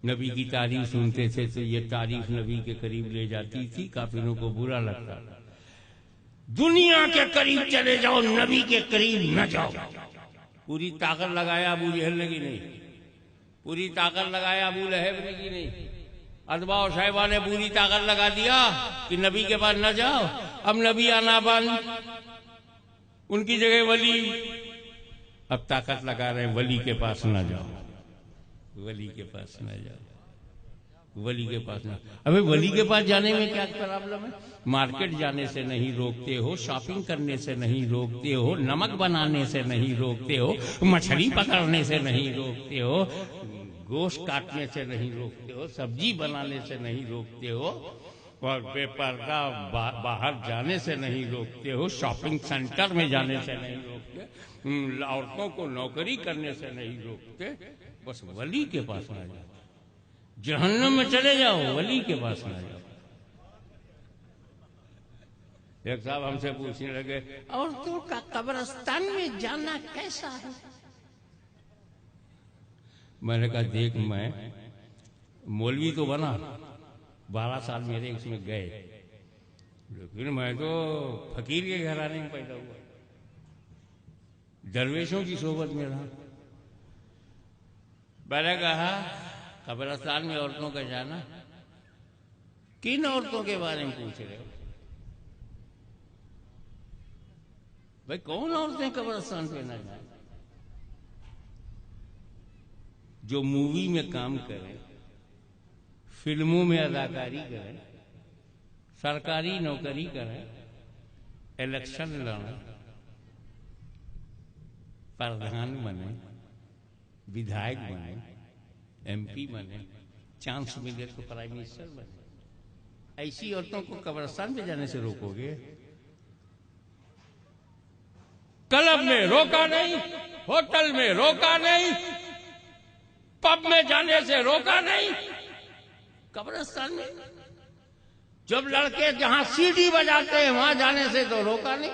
नबी की तारीफ सुनते थे तो ये तारीफ नबी के करीब ले जाती थी, काफिरों को बुरा लगता था। दुनिया के करीब चले जाओ, नबी के करीब न जाओ। पूरी ताकत लगाया अबू जहल ने की नहीं, पूरी ताकत लगाया अबू लहब ने की नहीं, अदबा और साहिबा ने पूरी ताकत लगा दिया कि नबी के पास न जाओ। अब नबी आना बंद, उनकी जगह वली। अब ताकत लगा रहे हैं वली के पास न जाओ, वली के पास न जाओ, वली के पास न। अबे वली के पास जाने में क्या प्रॉब्लम है? मार्केट जाने से नहीं रोकते हो, शॉपिंग करने से नहीं रोकते हो, नमक बनाने से नहीं रोकते हो, मछली पकड़ने से नहीं रोकते हो, गोश्त काटने से नहीं रोकते हो, सब्जी बनाने से नहीं रोकते हो, और बेपर्दा बाहर जाने से नहीं रोकते हो, शॉपिंग सेंटर में जाने से नहीं रोकते, औरतों को नौकरी करने से नहीं रोकते। बस वली के पास ना जाओ, जहन्नम में चले जाओ, वली के पास ना जाओ। एक साहब हमसे पूछने लगे, औरतों का कब्रिस्तान में जाना कैसा है? मैंने कहा देख, मैं मौलवी तो बना, 12 साल मेरे उसमें गए, लेकिन मैं तो फकीर के घराने में पैदा हुआ, दरवेशों की सोबत में रहा। मैंने कहा कब्रिस्तान में औरतों का जाना, किन औरतों के बारे में पूछ रहे हो भाई? कौन औरतें कब्रिस्तान पे ना जाए? जो मूवी में काम करें, फिल्मों में अदाकारी करें, सरकारी नौकरी करें, इलेक्शन लड़ें, प्रधान बने, विधायक बने, एमपी बने, चांस मिले तो प्राइम मिनिस्टर बने, ऐसी औरतों को कब्रिस्तान पे जाने से रोकोगे? क्लब में रोका नहीं, होटल में रोका नहीं, पब में जाने से रोका नहीं, कब्रिस्तान में जब लड़के जहां सीटी बजाते हैं वहां जाने से तो रोका नहीं।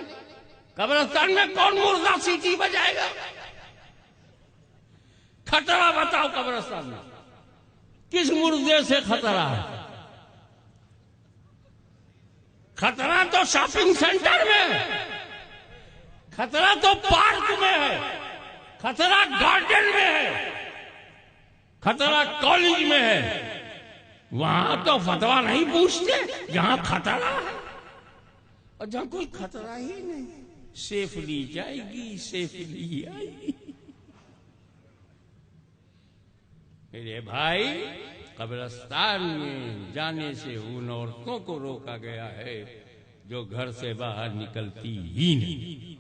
कब्रिस्तान में कौन मुर्दा सीटी बजाएगा? खतरा बताओ कब्रिस्तान में किस मुर्दे से खतरा है? खतरा तो शॉपिंग सेंटर में है, खतरा तो पार्क में है, खतरा गार्डन में है, खतरा कॉलेज में है। वहां तो फतवा नहीं पूछते जहां खतरा है, और जहां कोई खतरा ही नहीं, सेफली जाएगी, सेफली आएगी। मेरे भाई, कब्रिस्तान में जाने से उन औरतों को रोका गया है जो घर से बाहर निकलती ही नहीं,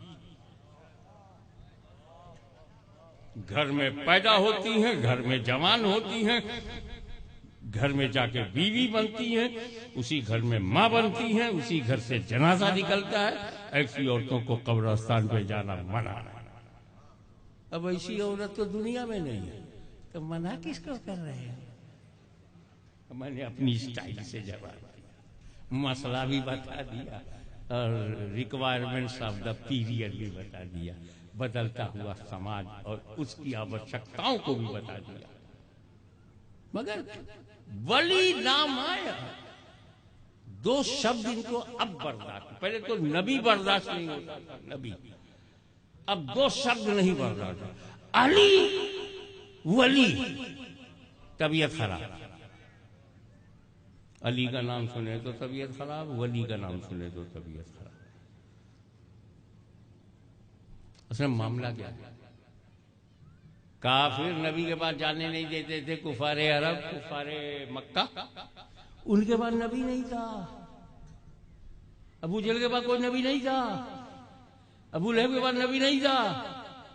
घर में पैदा होती हैं, घर में जवान होती हैं, घर में जाके बीवी बनती हैं, उसी घर में मां बनती हैं, उसी घर से जनाजा निकलता है। ऐसी औरतों को कब्रिस्तान पे जाना मना है। अब ऐसी औरत तो दुनिया में नहीं है, तो मना किसको कर रहे हैं? मैंने अपनी स्टाइल से जवाब दिया, मसला भी बता दिया और रिक्वायरमेंट्स ऑफ द पीरियड भी बता दिया, बदलता हुआ समाज और उसकी आवश्यकताओं को भी बता दिया। मगर वली नाम आया, 2 शब्द इनको अब बर्दाश्त, पहले तो नबी बर्दाश्त नहीं होता था, नबी अब दो शब्द नहीं पढ़ रहा था, अली वली, तबीयत खराब। अली का नाम सुने तो तबीयत खराब, वली का नाम सुने तो तबीयत खराब। उसने मामला क्या है? काफिर नबी के पास जाने नहीं देते थे, कुफारे अरब, कुफारे मक्का, उनके पास नबी नहीं था। अबू जहल के पास कोई नबी नहीं था, अबू लहब के पास नबी नहीं था,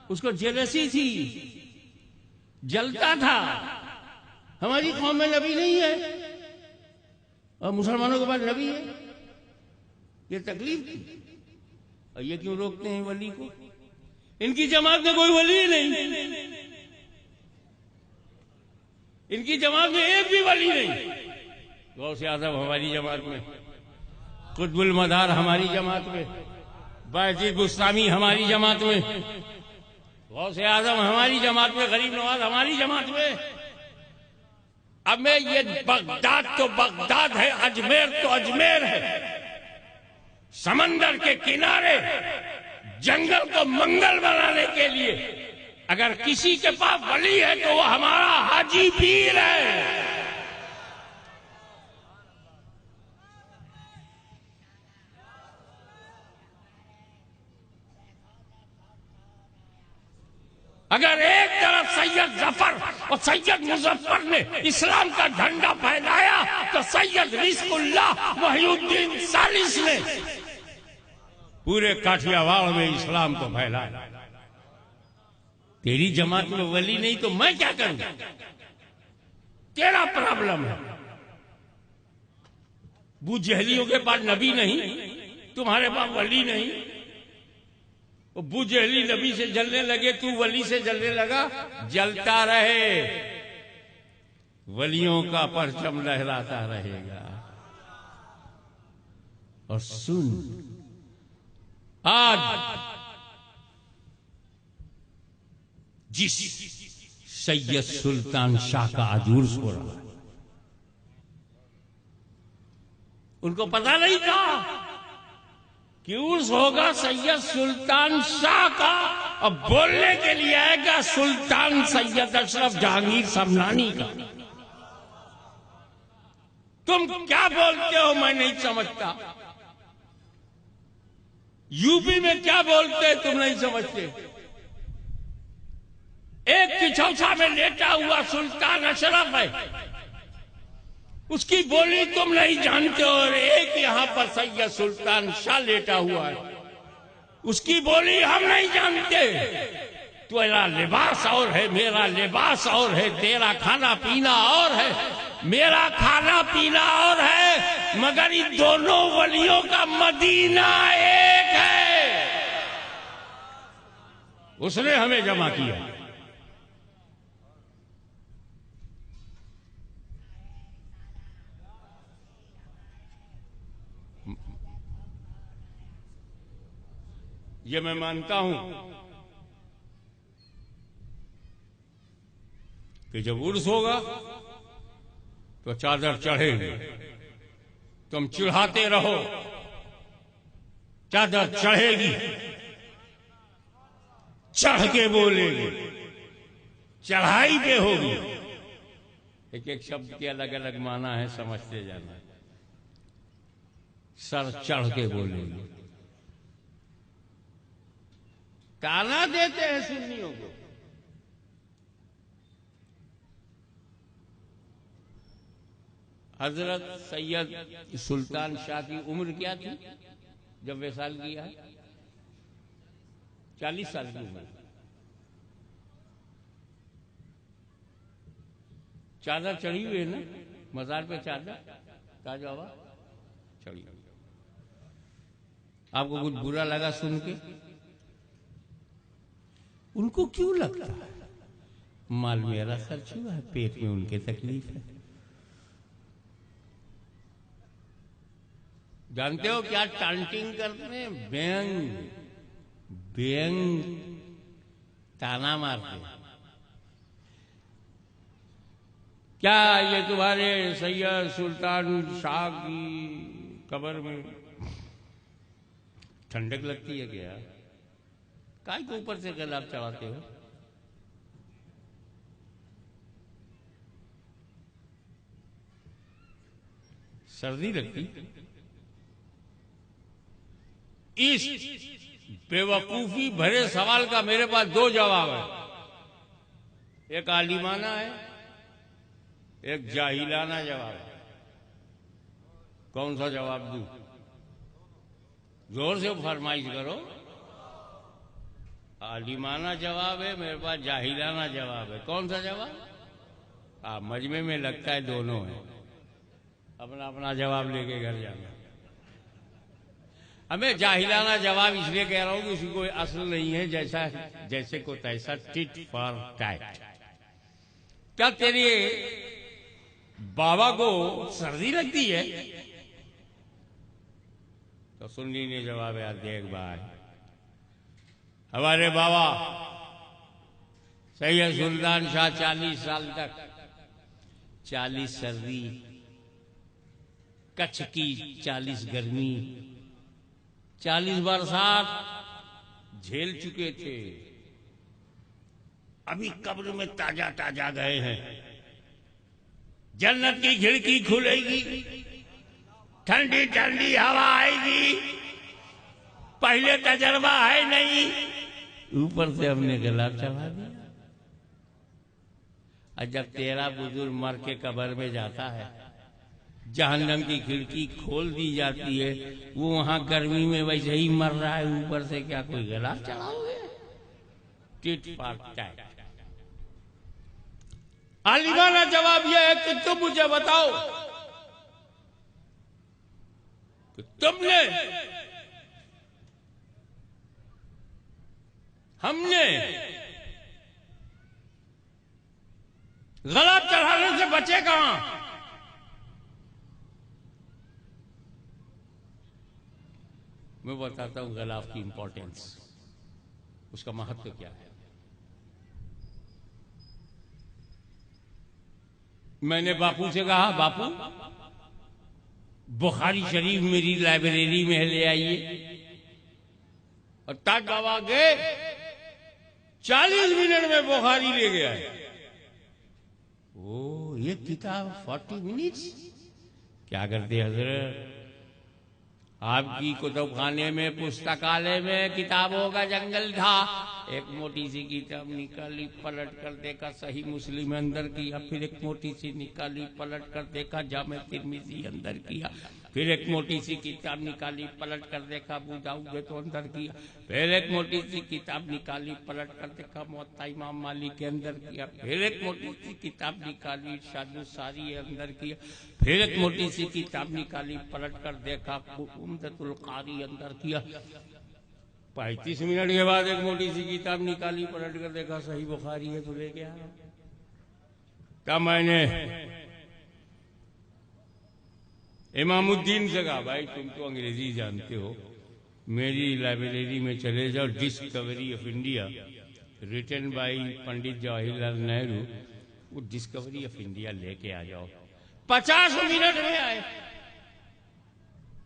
उसको जेलसी थी, जलता था हमारी कौम में नबी नहीं है और मुसलमानों के पास नबी है। ये तकलीफ थी। और ये क्यों रोकते हैं वली को? इनकी जमात में कोई वली ही नहीं, इनकी जमात में एक भी वली नहीं। गौसे आजम हमारी जमात में, कुतुबुल मदार हमारी जमात में, बायजीद बुस्तामी हमारी जमात में, गौसे आजम हमारी जमात में, गरीब नवाज हमारी जमात में। अब मैं ये बगदाद तो बगदाद है, अजमेर तो अजमेर है। समंदर के किनारे जंगल को मंगल बनाने के लिए अगर किसी के पास वली है तो वो हमारा हाजी पीर है। अगर एक तरफ सैयद जफर और सैयद मुजफ्फर ने इस्लाम का झंडा फहराया तो सैयद रिज़्क़ुल्लाह वहीउद्दीन सालिस ने पूरे काठियावाड़ में इस्लाम को फैलाया। तेरी जमात में वली नहीं तो मैं क्या करूं? तेरा प्रॉब्लम है। बूजहलियों के पास नबी नहीं, तुम्हारे पास वली नहीं। वो बूजहली नबी से जलने लगे, तू वली से जलने लगा, जलता रहे, वलियों का परचम लहराता रहेगा। और सुन, आज जिस सैयद सुल्तान शाह का आज उर्स हो रहा है, उनको पता नहीं था कि उर्स होगा सैयद सुल्तान शाह का, और बोलने के लिए आएगा सुल्तान सैयद अशरफ जहांगीर समनानी का। तुम क्या बोलते हो मैं नहीं समझता। यूपी में क्या बोलते हैं तुम नहीं समझते। एक किछौछा में लेटा हुआ सुल्तान अशरफ है, उसकी बोली तुम नहीं जानते। और एक यहां पर सैयद सुल्तान शाह लेटा हुआ है, उसकी बोली हम नहीं जानते। तेरा लिबास और है, मेरा लिबास और है, तेरा खाना पीना और है, मेरा खाना पीना और है, मगर इन दोनों वलियों का मदीना एक है। उसने हमें जमा किया। ये मैं मानता हूं कि जब उर्स होगा तो चादर चढ़ेगी, तुम चढ़ाते रहो, चादर चढ़ेगी, चढ़ के बोलेगी, चढ़ाई पे होगी। एक एक शब्द के अलग अलग माना है, समझते जाना। सर चढ़ के बोलेगी। ताना देते हैं सुन्नियों को। हजरत सैयद सुल्तान शाह की उम्र क्या थी जब विसाल किया है? 40 साल की उम्र। चादर चढ़ी हुई है ना मजार पे, चादर ताजा हवा चढ़ी। आपको कुछ बुरा लगा सुन के? उनको क्यों लगता है? माल मेरा खर्च हुआ है, पेट में उनके तकलीफ है। जानते हो क्या टांटिंग करते हैं? व्यंग व्यंग ताना मारते हैं। क्या ये तुम्हारे सैयद सुल्तान शाह की कब्र में ठंडक लगती है क्या? काय के ऊपर से गुलाब चढ़ाते हो? सर्दी लगती? इस बेवकूफी भरे सवाल का मेरे पास दो जवाब है। एक आलिमाना है, एक जाहिलाना जवाब है। कौन सा जवाब दूं? जोर से फरमाइश करो। आलिमाना जवाब है, मेरे पास जाहिलाना जवाब है। कौन सा जवाब? मजमे में लगता है दोनों है। अपना अपना जवाब लेके घर जाना। हमें जाहिलाना जवाब इसलिए कह रहा हूं कि उसकी कोई असल नहीं है, जैसे को तैसा, टिट फॉर टैट। क्या तेरे बाबा को सर्दी लगती है? तो सुन्नी ने जवाब यार देख भाई, हमारे बाबा सैयद सुल्तान शाह 40 साल तक 40 सर्दी, कच्छ की 40 गर्मी, 40 बरसात झेल चुके थे। अभी कब्र में ताजा ताजा गए हैं। जन्नत की खिड़की खुलेगी, ठंडी ठंडी हवा आएगी। पहले तजर्बा है नहीं, ऊपर से हमने गुलाब चढ़ा दिया। और जब तेरा बुजुर्ग मर के कब्र में जाता है, जहन्नम की खिड़की खोल दी जाती है, वो वहां गर्मी में वैसे ही मर रहा है, ऊपर से क्या कोई गुलाब चढ़ाओगे? Tit for tat. आलिमाना जवाब यह है कि तुम मुझे बताओ कि तुमने, हमने गुलाब चढ़ाने से बचे कहां? मैं बताता हूं गुलाब की इंपॉर्टेंस, उसका महत्व क्या है। मैंने बापू से कहा, बापू बुखारी शरीफ मेरी लाइब्रेरी में ले आइए। और ताज बाबा गए, 40 मिनट में बुखारी ले गया। ओ ये किताब 40 मिनट्स? क्या करते हजरत, आपकी कुतुबखाने में, पुस्तकालय में किताबों का जंगल था। एक मोटी सी किताब निकाली, पलट कर देखा सही मुस्लिम अंदर किया, फिर एक मोटी सी निकाली, पलट कर देखा जामे तिर्मिज़ी अंदर किया, फिर एक मोटी सी किताब निकाली, पलट कर देखा अबू दाऊद तो अंदर किया, फिर एक मोटी सी किताब निकाली, पलट कर देखा मुवत्ता इमाम मालिक के अंदर किया, फिर एक मोटी सी किताब निकाली, शादुसारी अंदर किया, फिर एक मोटी सी किताब निकाली, पलट कर देखा उम्दतुल कारी अंदर किया। 35 मिनट के बाद एक मोटी सी किताब निकाली, पलट कर देखा सही बुखारी है, तो ले गया। तब मैंने इमामुद्दीन से कहा, भाई तुम तो अंग्रेजी जानते हो, मेरी लाइब्रेरी में चले जाओ, Discovery of India written by Pandit Jawaharlal Nehru, वो डिस्कवरी ऑफ इंडिया लेके आ जाओ। 50 मिनट में आए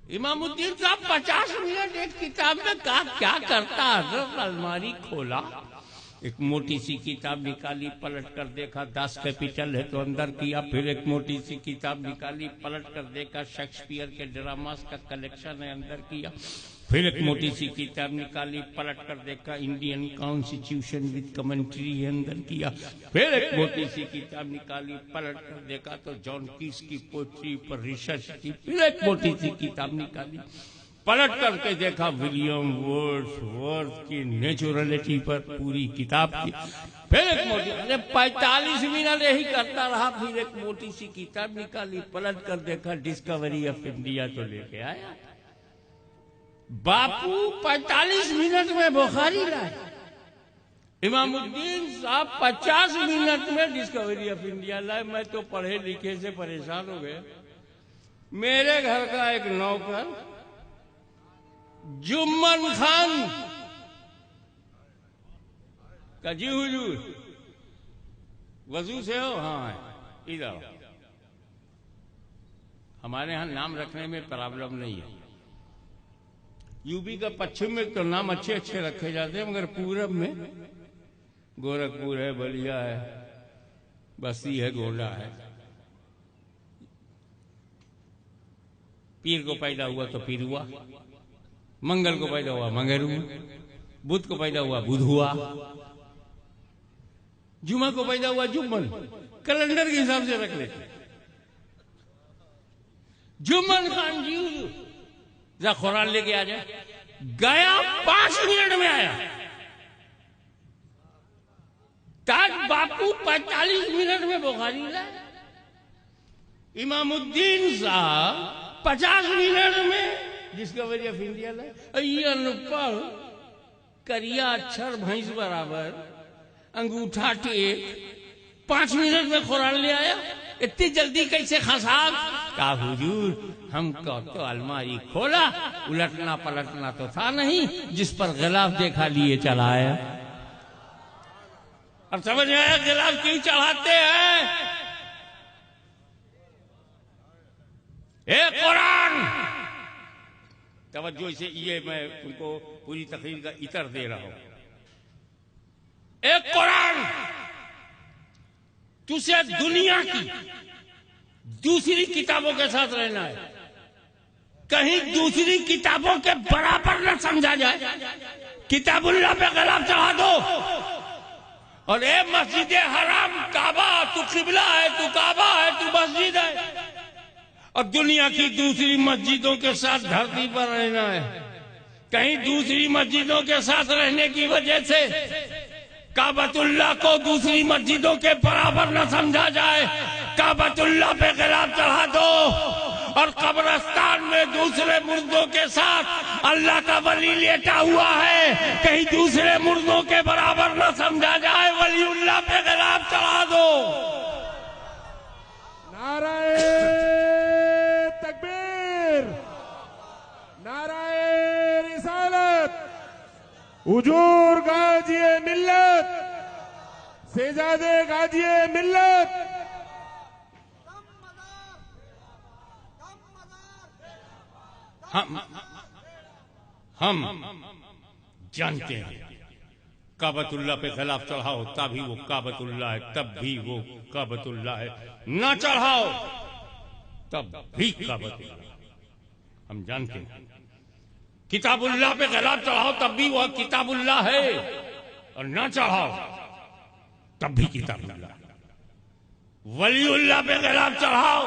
इमामुद्दीन साहब। 50 मिनट एक किताब में क्या करता? हजरत अलमारी खोला, एक मोटी सी किताब निकाली, पलट कर देखा 10 कैपिटल है तो अंदर किया, फिर एक मोटी सी किताब निकाली, पलट कर देखा शेक्सपियर के ड्रामास का कलेक्शन है, अंदर किया, फिर एक मोटी सी किताब निकाली, पलट कर देखा इंडियन कॉन्स्टिट्यूशन विद कमेंट्री है, अंदर किया, फिर एक मोटी सी किताब निकाली, पलट कर देखा तो जॉन कीट्स की पोएट्री पर रिसर्च की, फिर एक मोटी सी किताब निकाली, पलट करके देखा विलियम वर्ड्सवर्थ की नेचुरलिटी पर पूरी किताब की, फिर एक मोटी, अरे 45 मिनट यही करता रहा, फिर एक मोटी सी किताब निकाली, पलट कर देखा डिस्कवरी ऑफ इंडिया, तो लेके आया। बापू 45 मिनट में बुखारी लाए, इमामुद्दीन साहब 50 मिनट में डिस्कवरी ऑफ इंडिया लाए। मैं तो पढ़े लिखे से परेशान हो गया। मेरे घर का एक नौकर जुम्मन खान का, जी हुजूर वजू से हो? हाँ इधर। हमारे यहां नाम रखने में प्रॉब्लम नहीं है। यूपी का पश्चिम में तो नाम अच्छे अच्छे रखे जाते हैं, मगर पूरब में गोरखपुर है, बलिया है, बस्ती है, गोंडा है। पीर को पैदा हुआ तो पीर हुआ, मंगल को पैदा हुआ मंगल हुआ, बुध को पैदा हुआ बुध हुआ, जुमा को पैदा हुआ जुम्मन। कैलेंडर के हिसाब से रख लेते। जुम्मन खान जी जा खुरान लेके आ जाए, गया 5 मिनट में आया। ताज बापू 45 मिनट में बुखारी लाए। इमामुद्दीन साहब 50 मिनट में डिस्कवरी ऑफ इंडिया लाए। ये अनपढ़ करिया अक्षर भैंस बराबर अंगूठा टेक 5 मिनट में कुरान ले आया। इतनी जल्दी कैसे खसाब? कहा हुजूर हमको तो अलमारी खोला, उलटना पलटना तो था नहीं, जिस पर गिलाफ देखा लिए चला आया। अब समझ आया गिलाफ क्यों चढ़ाते हैं? ए कुरान, तवज्जो से, ये मैं तुमको पूरी तकरीर का इतर दे रहा हूं। एक कुरान, तुझे दुनिया की दूसरी किताबों के साथ रहना है, कहीं दूसरी किताबों के बराबर न समझा जाए। किताबुल्लाह पे गिलाफ चढ़ा दो। और ए मस्जिद हराम काबा, तू किबला है, तू काबा है, तू मस्जिद है, और दुनिया की दूसरी मस्जिदों के साथ धरती पर रहना है। कहीं दूसरी मस्जिदों के साथ रहने की वजह से काबतुल्लाह को दूसरी मस्जिदों के बराबर न समझा जाए। काबतुल्लाह पे गिलाफ चढ़ा दो। और कब्रिस्तान में दूसरे मुर्दों के साथ अल्लाह का वली लेटा हुआ है, कहीं दूसरे मुर्दों के बराबर न समझा जाए। वलीउल्लाह पे गिलाफ चढ़ा दो। नाराए तकबीर, नाराए रिसालत, हुजूर गाजिए मिल्लत, सेजादे गाजिए मिल्लत। हम जानते हैं काबतुल्लाह पे गिलाफ चढ़ाओ तभी वो काबतुल्लाह है, तब भी वो काबतुल्लाह है। ना चढ़ाओ तब भी काबतुल्लाह। हम जानते हैं किताबुल्लाह पे गिलाफ चढ़ाओ तब भी वह किताबुल्लाह है, और ना चढ़ाओ तब भी किताबुल्लाह। वलीउल्लाह पे गिलाफ चढ़ाओ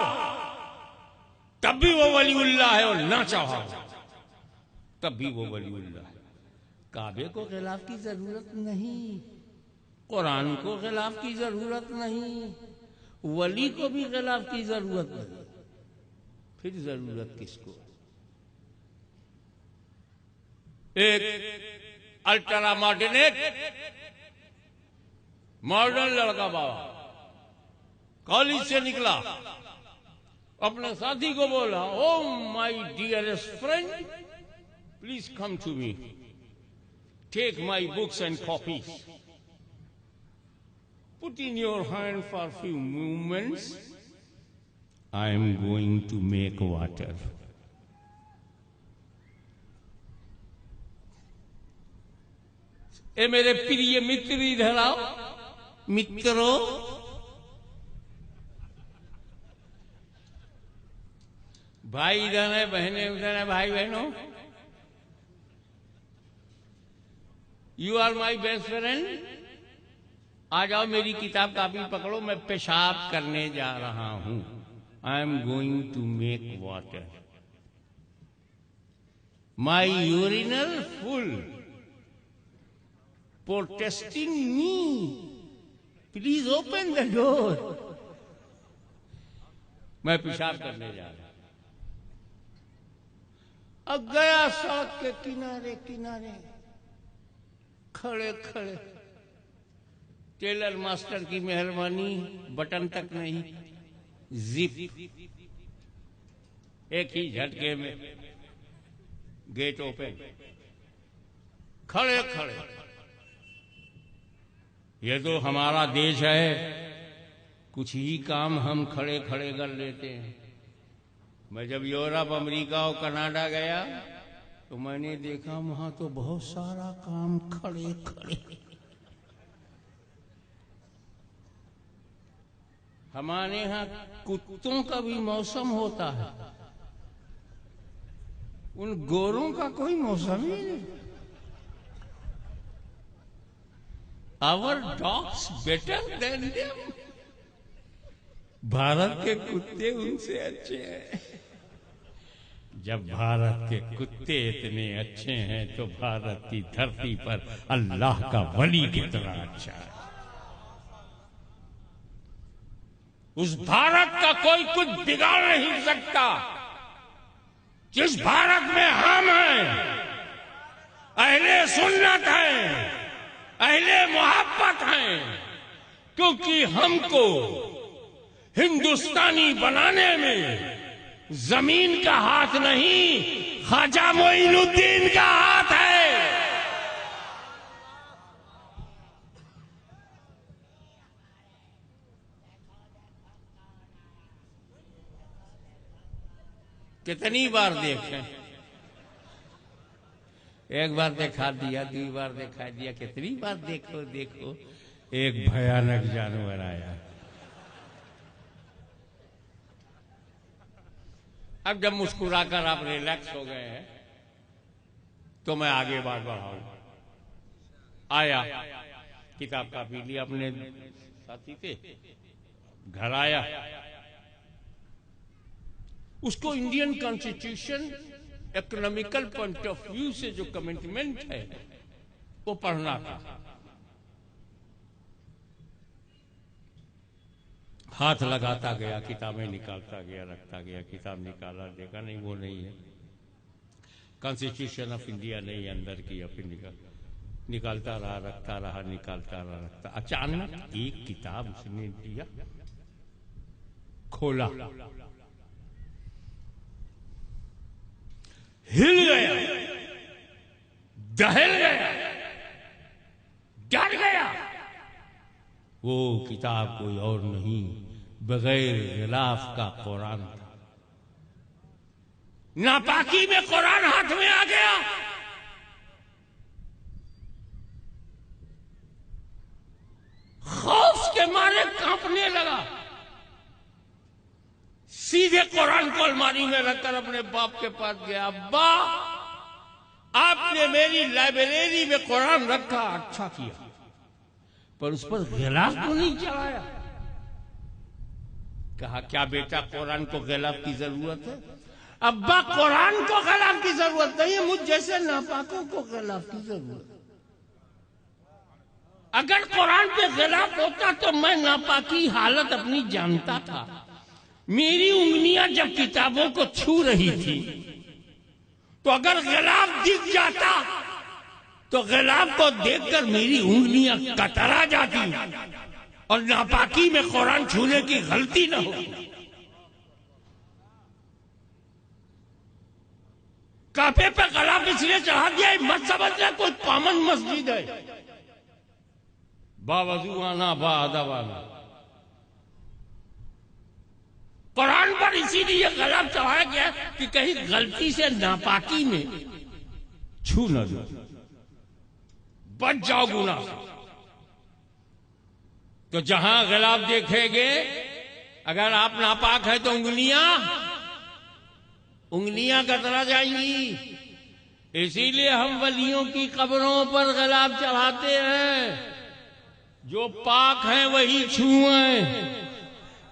तब भी वो वलीउल्लाह है, और ना चढ़ाओ तब भी वो वलीउल्लाह है। काबे को गिलाफ की जरूरत नहीं, कुरान को गिलाफ की जरूरत नहीं, वली को भी गिलाफ की जरूरत नहीं। फिर जरूरत किसको? एक अल्ट्रा मॉडर्नेट मॉडर्न लड़का बाबा कॉलेज से निकला, अपने साथी को बोला, oh my dearest friend, please come to me, take my books and copies, put in your hand for few moments, I am going to make water. ए मेरे प्रिय मित्र इधर आओ। मित्रों, भाई इधर है, बहनें उधर है, भाई बहनों, you are my best friend. आ जाओ, मेरी किताब कापी पकड़ो, मैं पेशाब करने जा रहा हूं। I am going to make water, my urinal full, protesting me, please open the door। मैं पेशाब करने जा रहा। अब गया सड़क के किनारे किनारे, खड़े खड़े, टेलर मास्टर की मेहरबानी, बटन तक नहीं, जिप, एक ही झटके में गेट ओपन। खड़े खड़े, ये तो हमारा देश है, कुछ ही काम हम खड़े खड़े कर लेते हैं। मैं जब यूरोप, अमेरिका और कनाडा गया तो मैंने देखा वहां तो बहुत सारा काम खड़े खड़े। हमारे यहाँ कुत्तों का भी मौसम होता है, उन गोरों का कोई मौसम ही नहीं। Our dogs better than them. Bharat के कुत्ते उनसे अच्छे हैं। जब भारत के कुत्ते इतने अच्छे हैं तो भारत की धरती पर अल्लाह का वली कितना अच्छा है। उस भारत का कोई कुछ बिगाड़ नहीं सकता जिस भारत में हम हैं, अहले सुन्नत हैं, अहले मोहब्बत हैं, क्योंकि हमको हिंदुस्तानी बनाने में जमीन का हाथ नहीं, ख्वाजा मोइनुद्दीन का हाथ है। कितनी बार देखें, एक बार दिखा दिया, 2 बार दिखा दिया, कितनी बार देखो देखो। एक भयानक जानवर आया। अब जब मुस्कुराकर आप रिलैक्स हो गए हैं तो मैं आगे बात बढ़ाऊं। आया, किताब कापी लिया अपने साथी से, घर आया, उसको Indian constitution economical point of view से जो कमिटमेंट है वो पढ़ना था। हाथ लगाता गया, किताबें निकालता गया, रखता गया, किताब निकाला, देखा नहीं वो नहीं है, कॉन्स्टिट्यूशन ऑफ इंडिया नहीं, अंदर की ऑफ इंडिया। निकालता रहा, रखता रहा, निकालता रहा, रखता। अचानक एक किताब उसने दिया, खोला, हिल गया, दहल गया, डर गया। वो किताब कोई और नहीं, बगैर गिलाफ का कुरान था। नापाकी में कुरान हाथ में आ गया। खौफ के मारे कांपने लगा। सीधे कुरान को अलमारी में रखकर अपने बाप के पास गया। अब्बा, आपने मेरी लाइब्रेरी में कुरान रखा, अच्छा किया, पर उस पर गिलाफ तो नहीं चढ़ाया। कहा, क्या बेटा कुरान को गिलाफ की जरूरत है? अब्बा, कुरान को गिलाफ की जरूरत नहीं है, मुझ जैसे नापाकों को गिलाफ की जरूरत है। अगर कुरान पे गिलाफ होता तो मैं नापाकी हालत अपनी जानता था। मेरी उंगलियां जब किताबों को छू रही थी तो अगर गिलाफ दिख जाता तो गिलाफ को देखकर मेरी उंगलियां कतरा जाती और नापाकी में कुरान छूने की गलती न होती। काफे पे गिलाफ इसलिए चढ़ा दिया, मत समझना कोई कॉमन मस्जिद है। बावजूआना बादवाना कुरान पर इसीलिए गिलाफ चढ़ाया गया कि कहीं गलती से नापाकी में छू न दो, बच जाओ गुनाह से। तो जहां गिलाफ देखेंगे, अगर आप नापाक है तो उंगलियां कतरा जाएंगी। इसीलिए हम वलियों की कब्रों पर गिलाफ चढ़ाते हैं। जो पाक हैं वही छुएं,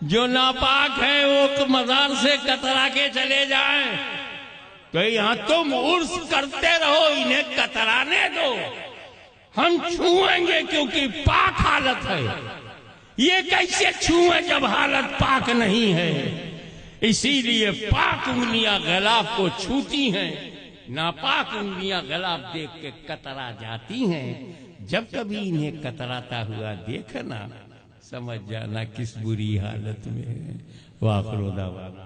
जो नापाक है वो मजार से कतरा के चले जाएं। तो यहां तुम उर्स करते रहो, इन्हें कतराने दो, हम छुएंगे क्योंकि पाक हालत है। ये कैसे छुए जब हालत पाक नहीं है? इसीलिए पाक उंगलियां गिलाफ को छूती हैं, नापाक उंगलियां गिलाफ देख के कतरा जाती हैं। जब कभी इन्हें कतराता हुआ देखना, समझ जाना किस बुरी हालत में है। वाखिर दावाना।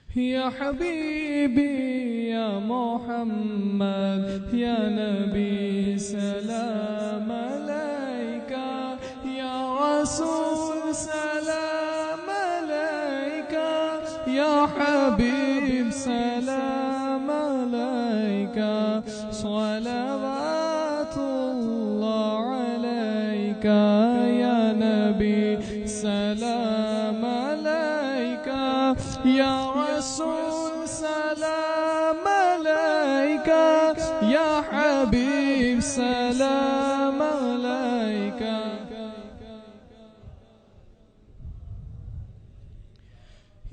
या हबीबी या मोहम्मद या नबी सलाम अलैका या रसूल सलाम अलैका या हबीब सलाम अलैका सलवातुल्लाह अलैका या नबी सलाम अलैका या रसूल सलाम अलैका या हबीब सलाम अलैका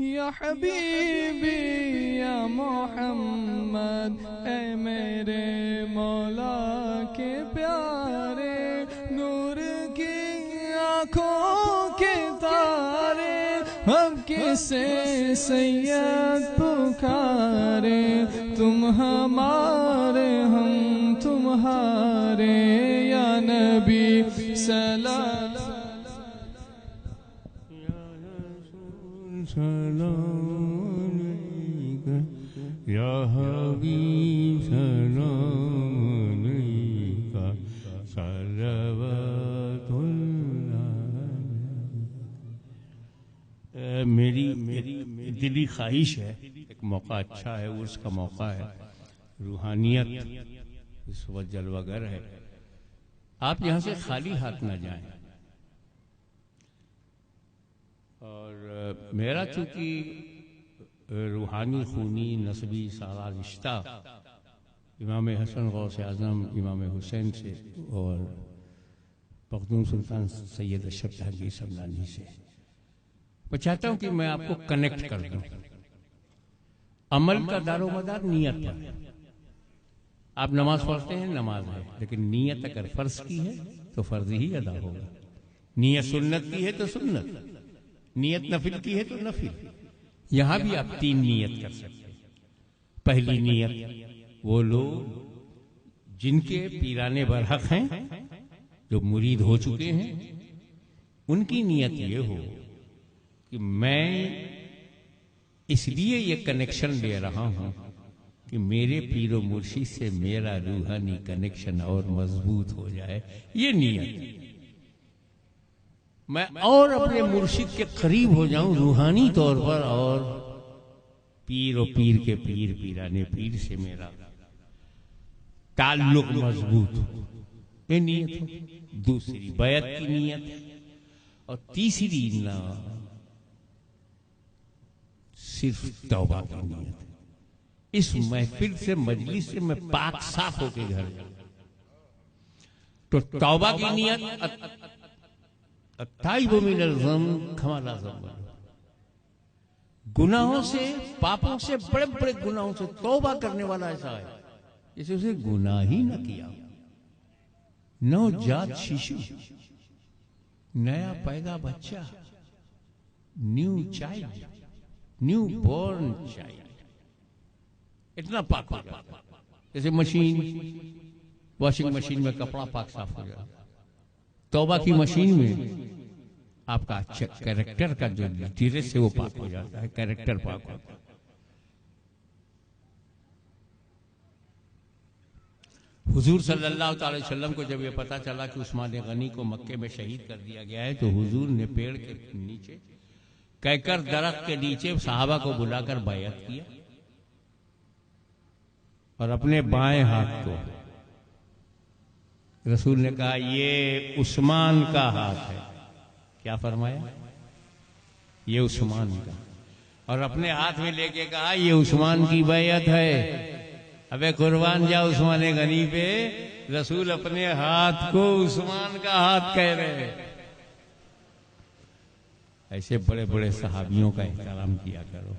या हबीबी या मोहम्मद ऐ मेरे मौला के प्यारे नूर की आँखों के तारे हम किसे सैयद पुकारे तुम हमारे हम तुम्हारे या नबी सलाम या हबीब सलाम अलैका सलवातुल्लाह। मेरी दिली ख्वाहिश है, एक मौका अच्छा है, उसका मौका है, रूहानियत इस वक्त जलवागर है, आप यहाँ से खाली हाथ ना जाएं। और मेरा चूंकि रूहानी खूनी नस्बी सारा रिश्ता इमाम हसन गौस आज़म इमाम हुसैन से और पख्तून सुल्तान सैयद अशरफ जहांगीर समदानी से, मैं चाहता हूं कि मैं आपको कनेक्ट कर दूं। अमल का दारोमदार नियत है। आप नमाज पढ़ते हैं, नमाज है, लेकिन नियत अगर फर्ज की है तो फर्ज ही अदा होगा। नियत सुन्नत की है तो सुन्नत, नियत नफिल की है तो नफिल। यहां भी आप 3 नियत कर सकते हैं। पहली नियत, वो लोग जिनके पीराने बरहक हैं, जो मुरीद हो चुके हैं, उनकी नियत ये हो कि मैं इसलिए ये कनेक्शन ले रहा हूं कि मेरे पीरो मुर्शिद से मेरा रूहानी कनेक्शन और मजबूत हो जाए। ये नियत, मैं और अपने मुर्शिद के करीब हो जाऊं रूहानी तौर पर, और पीर और पीर के पीर पीराने पीर से मेरा ताल्लुक मजबूत हो, ये नियत हो। दूसरी बैत की नियत, और तीसरी ना सिर्फ तौबा की नियत। इस महफिल से मजलिस से मैं पाक साफ होके घर जाऊं, तो तौबा की नियत, गुनाहों से, पापों से, बड़े बड़े गुनाहों से तौबा करने वाला ऐसा है जैसे उसे गुनाह ही न किया। नवजात शिशु, नया पैदा बच्चा, new child, new born child, इतना पाक हो जाता। जैसे मशीन, वॉशिंग मशीन में कपड़ा पाक साफ हो जाता, तौबा की मशीन में आपका कैरेक्टर का जो डिटेल्स है वो पाक हो जाता है, कैरेक्टर पाक होता है। हुजूर सल्लल्लाहु अलैहि वसल्लम को जब ये पता चला कि उस्मान गनी को मक्के में शहीद कर दिया गया है, तो हुजूर ने पेड़ के नीचे, कहकर दरख्त के नीचे सहाबा को बुलाकर बैअत किया और अपने बाएं हाथ को, रसूल ने कहा ये उस्मान का हाथ है। क्या फरमाया? ये उस्मान का। और अपने हाथ में लेके कहा ये उस्मान की बैअत है। अबे कुर्बान जा उस्मान गनी पे, रसूल अपने हाथ को उस्मान का हाथ कह रहे हैं। ऐसे बड़े बड़े सहाबियों का एहतराम किया करो।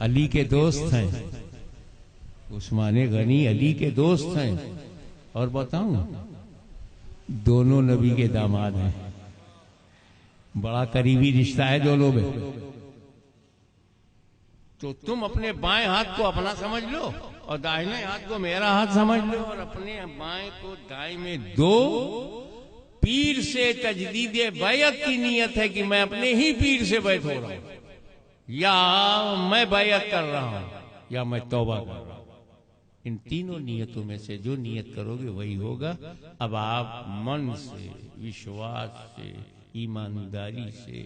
अली के दोस्त हैं उस्मान गनी, अली के दोस्त हैं। और बताऊं, दोनों नबी के दामाद हैं, बड़ा करीबी रिश्ता है दोनों में। तो तुम अपने बाएं हाथ को अपना समझ लो और दाहिने हाथ को मेरा हाथ समझ लो, और अपने बाएं को दाएं में दो। पीर से तजदीद बैअत की नीयत है कि मैं अपने ही पीर से बैत हो रहा हूं। या मैं बैयत कर रहा हूं या मैं तौबा कर रहा हूं। इन तीनों नियतों में से जो नियत करोगे वही होगा। अब आप मन से, विश्वास से, ईमानदारी से,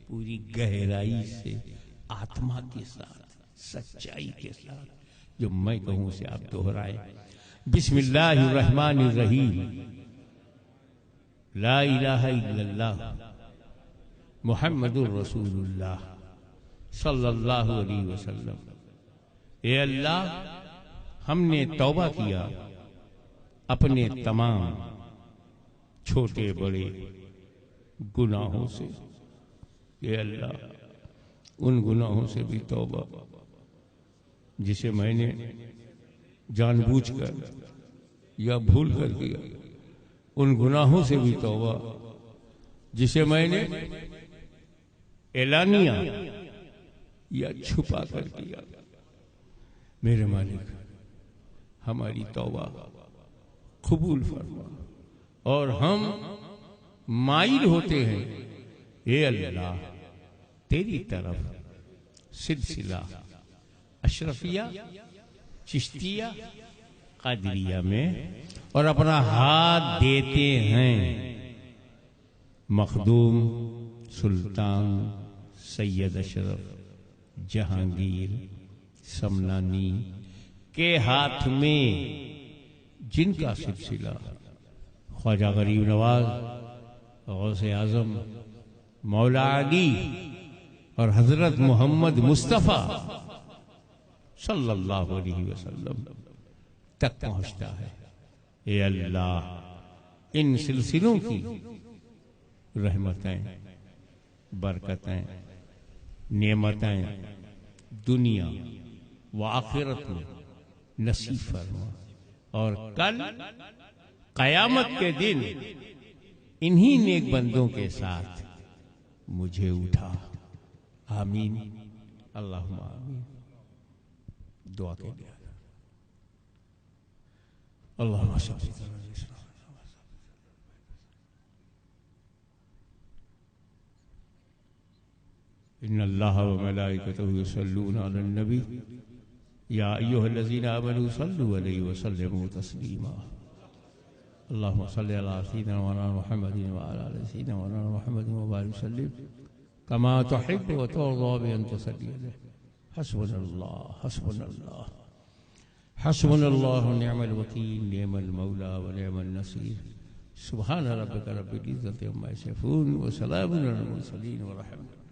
पूरी गहराई से, आत्मा के साथ, सच्चाई के साथ जो मैं कहूं उसे आप दोहराएं। बिस्मिल्लाहिर्रहमानिर्रहीम, ला इलाहा इल्लल्लाह मुहम्मदुर रसूलुल्लाह सल्लल्लाहु अलैहि वसल्लम। ए अल्लाह, हमने तौबा किया अपने तमाम छोटे बड़े गुनाहों से। ए अल्लाह, उन गुनाहों से भी तौबा जिसे मैंने जानबूझकर या भूल कर किया। उन गुनाहों से भी तौबा जिसे मैंने एलानिया या छुपा कर किया। मेरे मालिक, हमारी तौबा कबूल फरमा और हम माइल होते हैं ए अल्लाह तेरी तरफ सिलसिला अशरफिया, चिश्तिया, कादरिया में, और अपना हाथ देते हैं मखदूम सुल्तान सैयद अशरफ जहांगीर समनानी के हाथ में, जिनका सिलसिला ख्वाजा गरीब नवाज, गौसे आजम, मौला अली और हजरत मोहम्मद मुस्तफ़ा सल्लल्लाहु अलैहि वसल्लम तक पहुंचता है। ए अल्लाह, इन सिलसिलों की रहमतें, बरकतें, नेमतें दुनिया व आखिरत में नसीब फरमा और कल कयामत के दिन इन्हीं नेक बंदों के साथ मुझे उठा। आमीन, अल्लाहुम्मा आमीन। दुआ के लिए अल्लाहुम्मा सल्ली अला इन्नल्लाह व मलाइकतहु युसल्लूना अलन नबी या अय्युहल्लज़ीना आमनू सल्लू अलैहि व सल्लिमू तस्लीमा। अल्लाहुम्मा सल्ली अला सय्यिदिना व मौलाना मुहम्मदिन व अला आलि सय्यिदिना मौलाना मुहम्मदिन व बारिक वसल्लिम कमा तुहिब्बु व तुरज़ा बि अन तुसल्ली अलैहि। हस्बुनल्लाह हस्बुनल्लाह हस्बुनल्लाहु व निअमल वकील, निअमल मौला व निअमन नसीर। सुब्हान रब्बिका रब्बिल इज़्ज़ति अम्मा यसिफून व सलामुन अलल मुरसलीन व रहमतुल्लाह।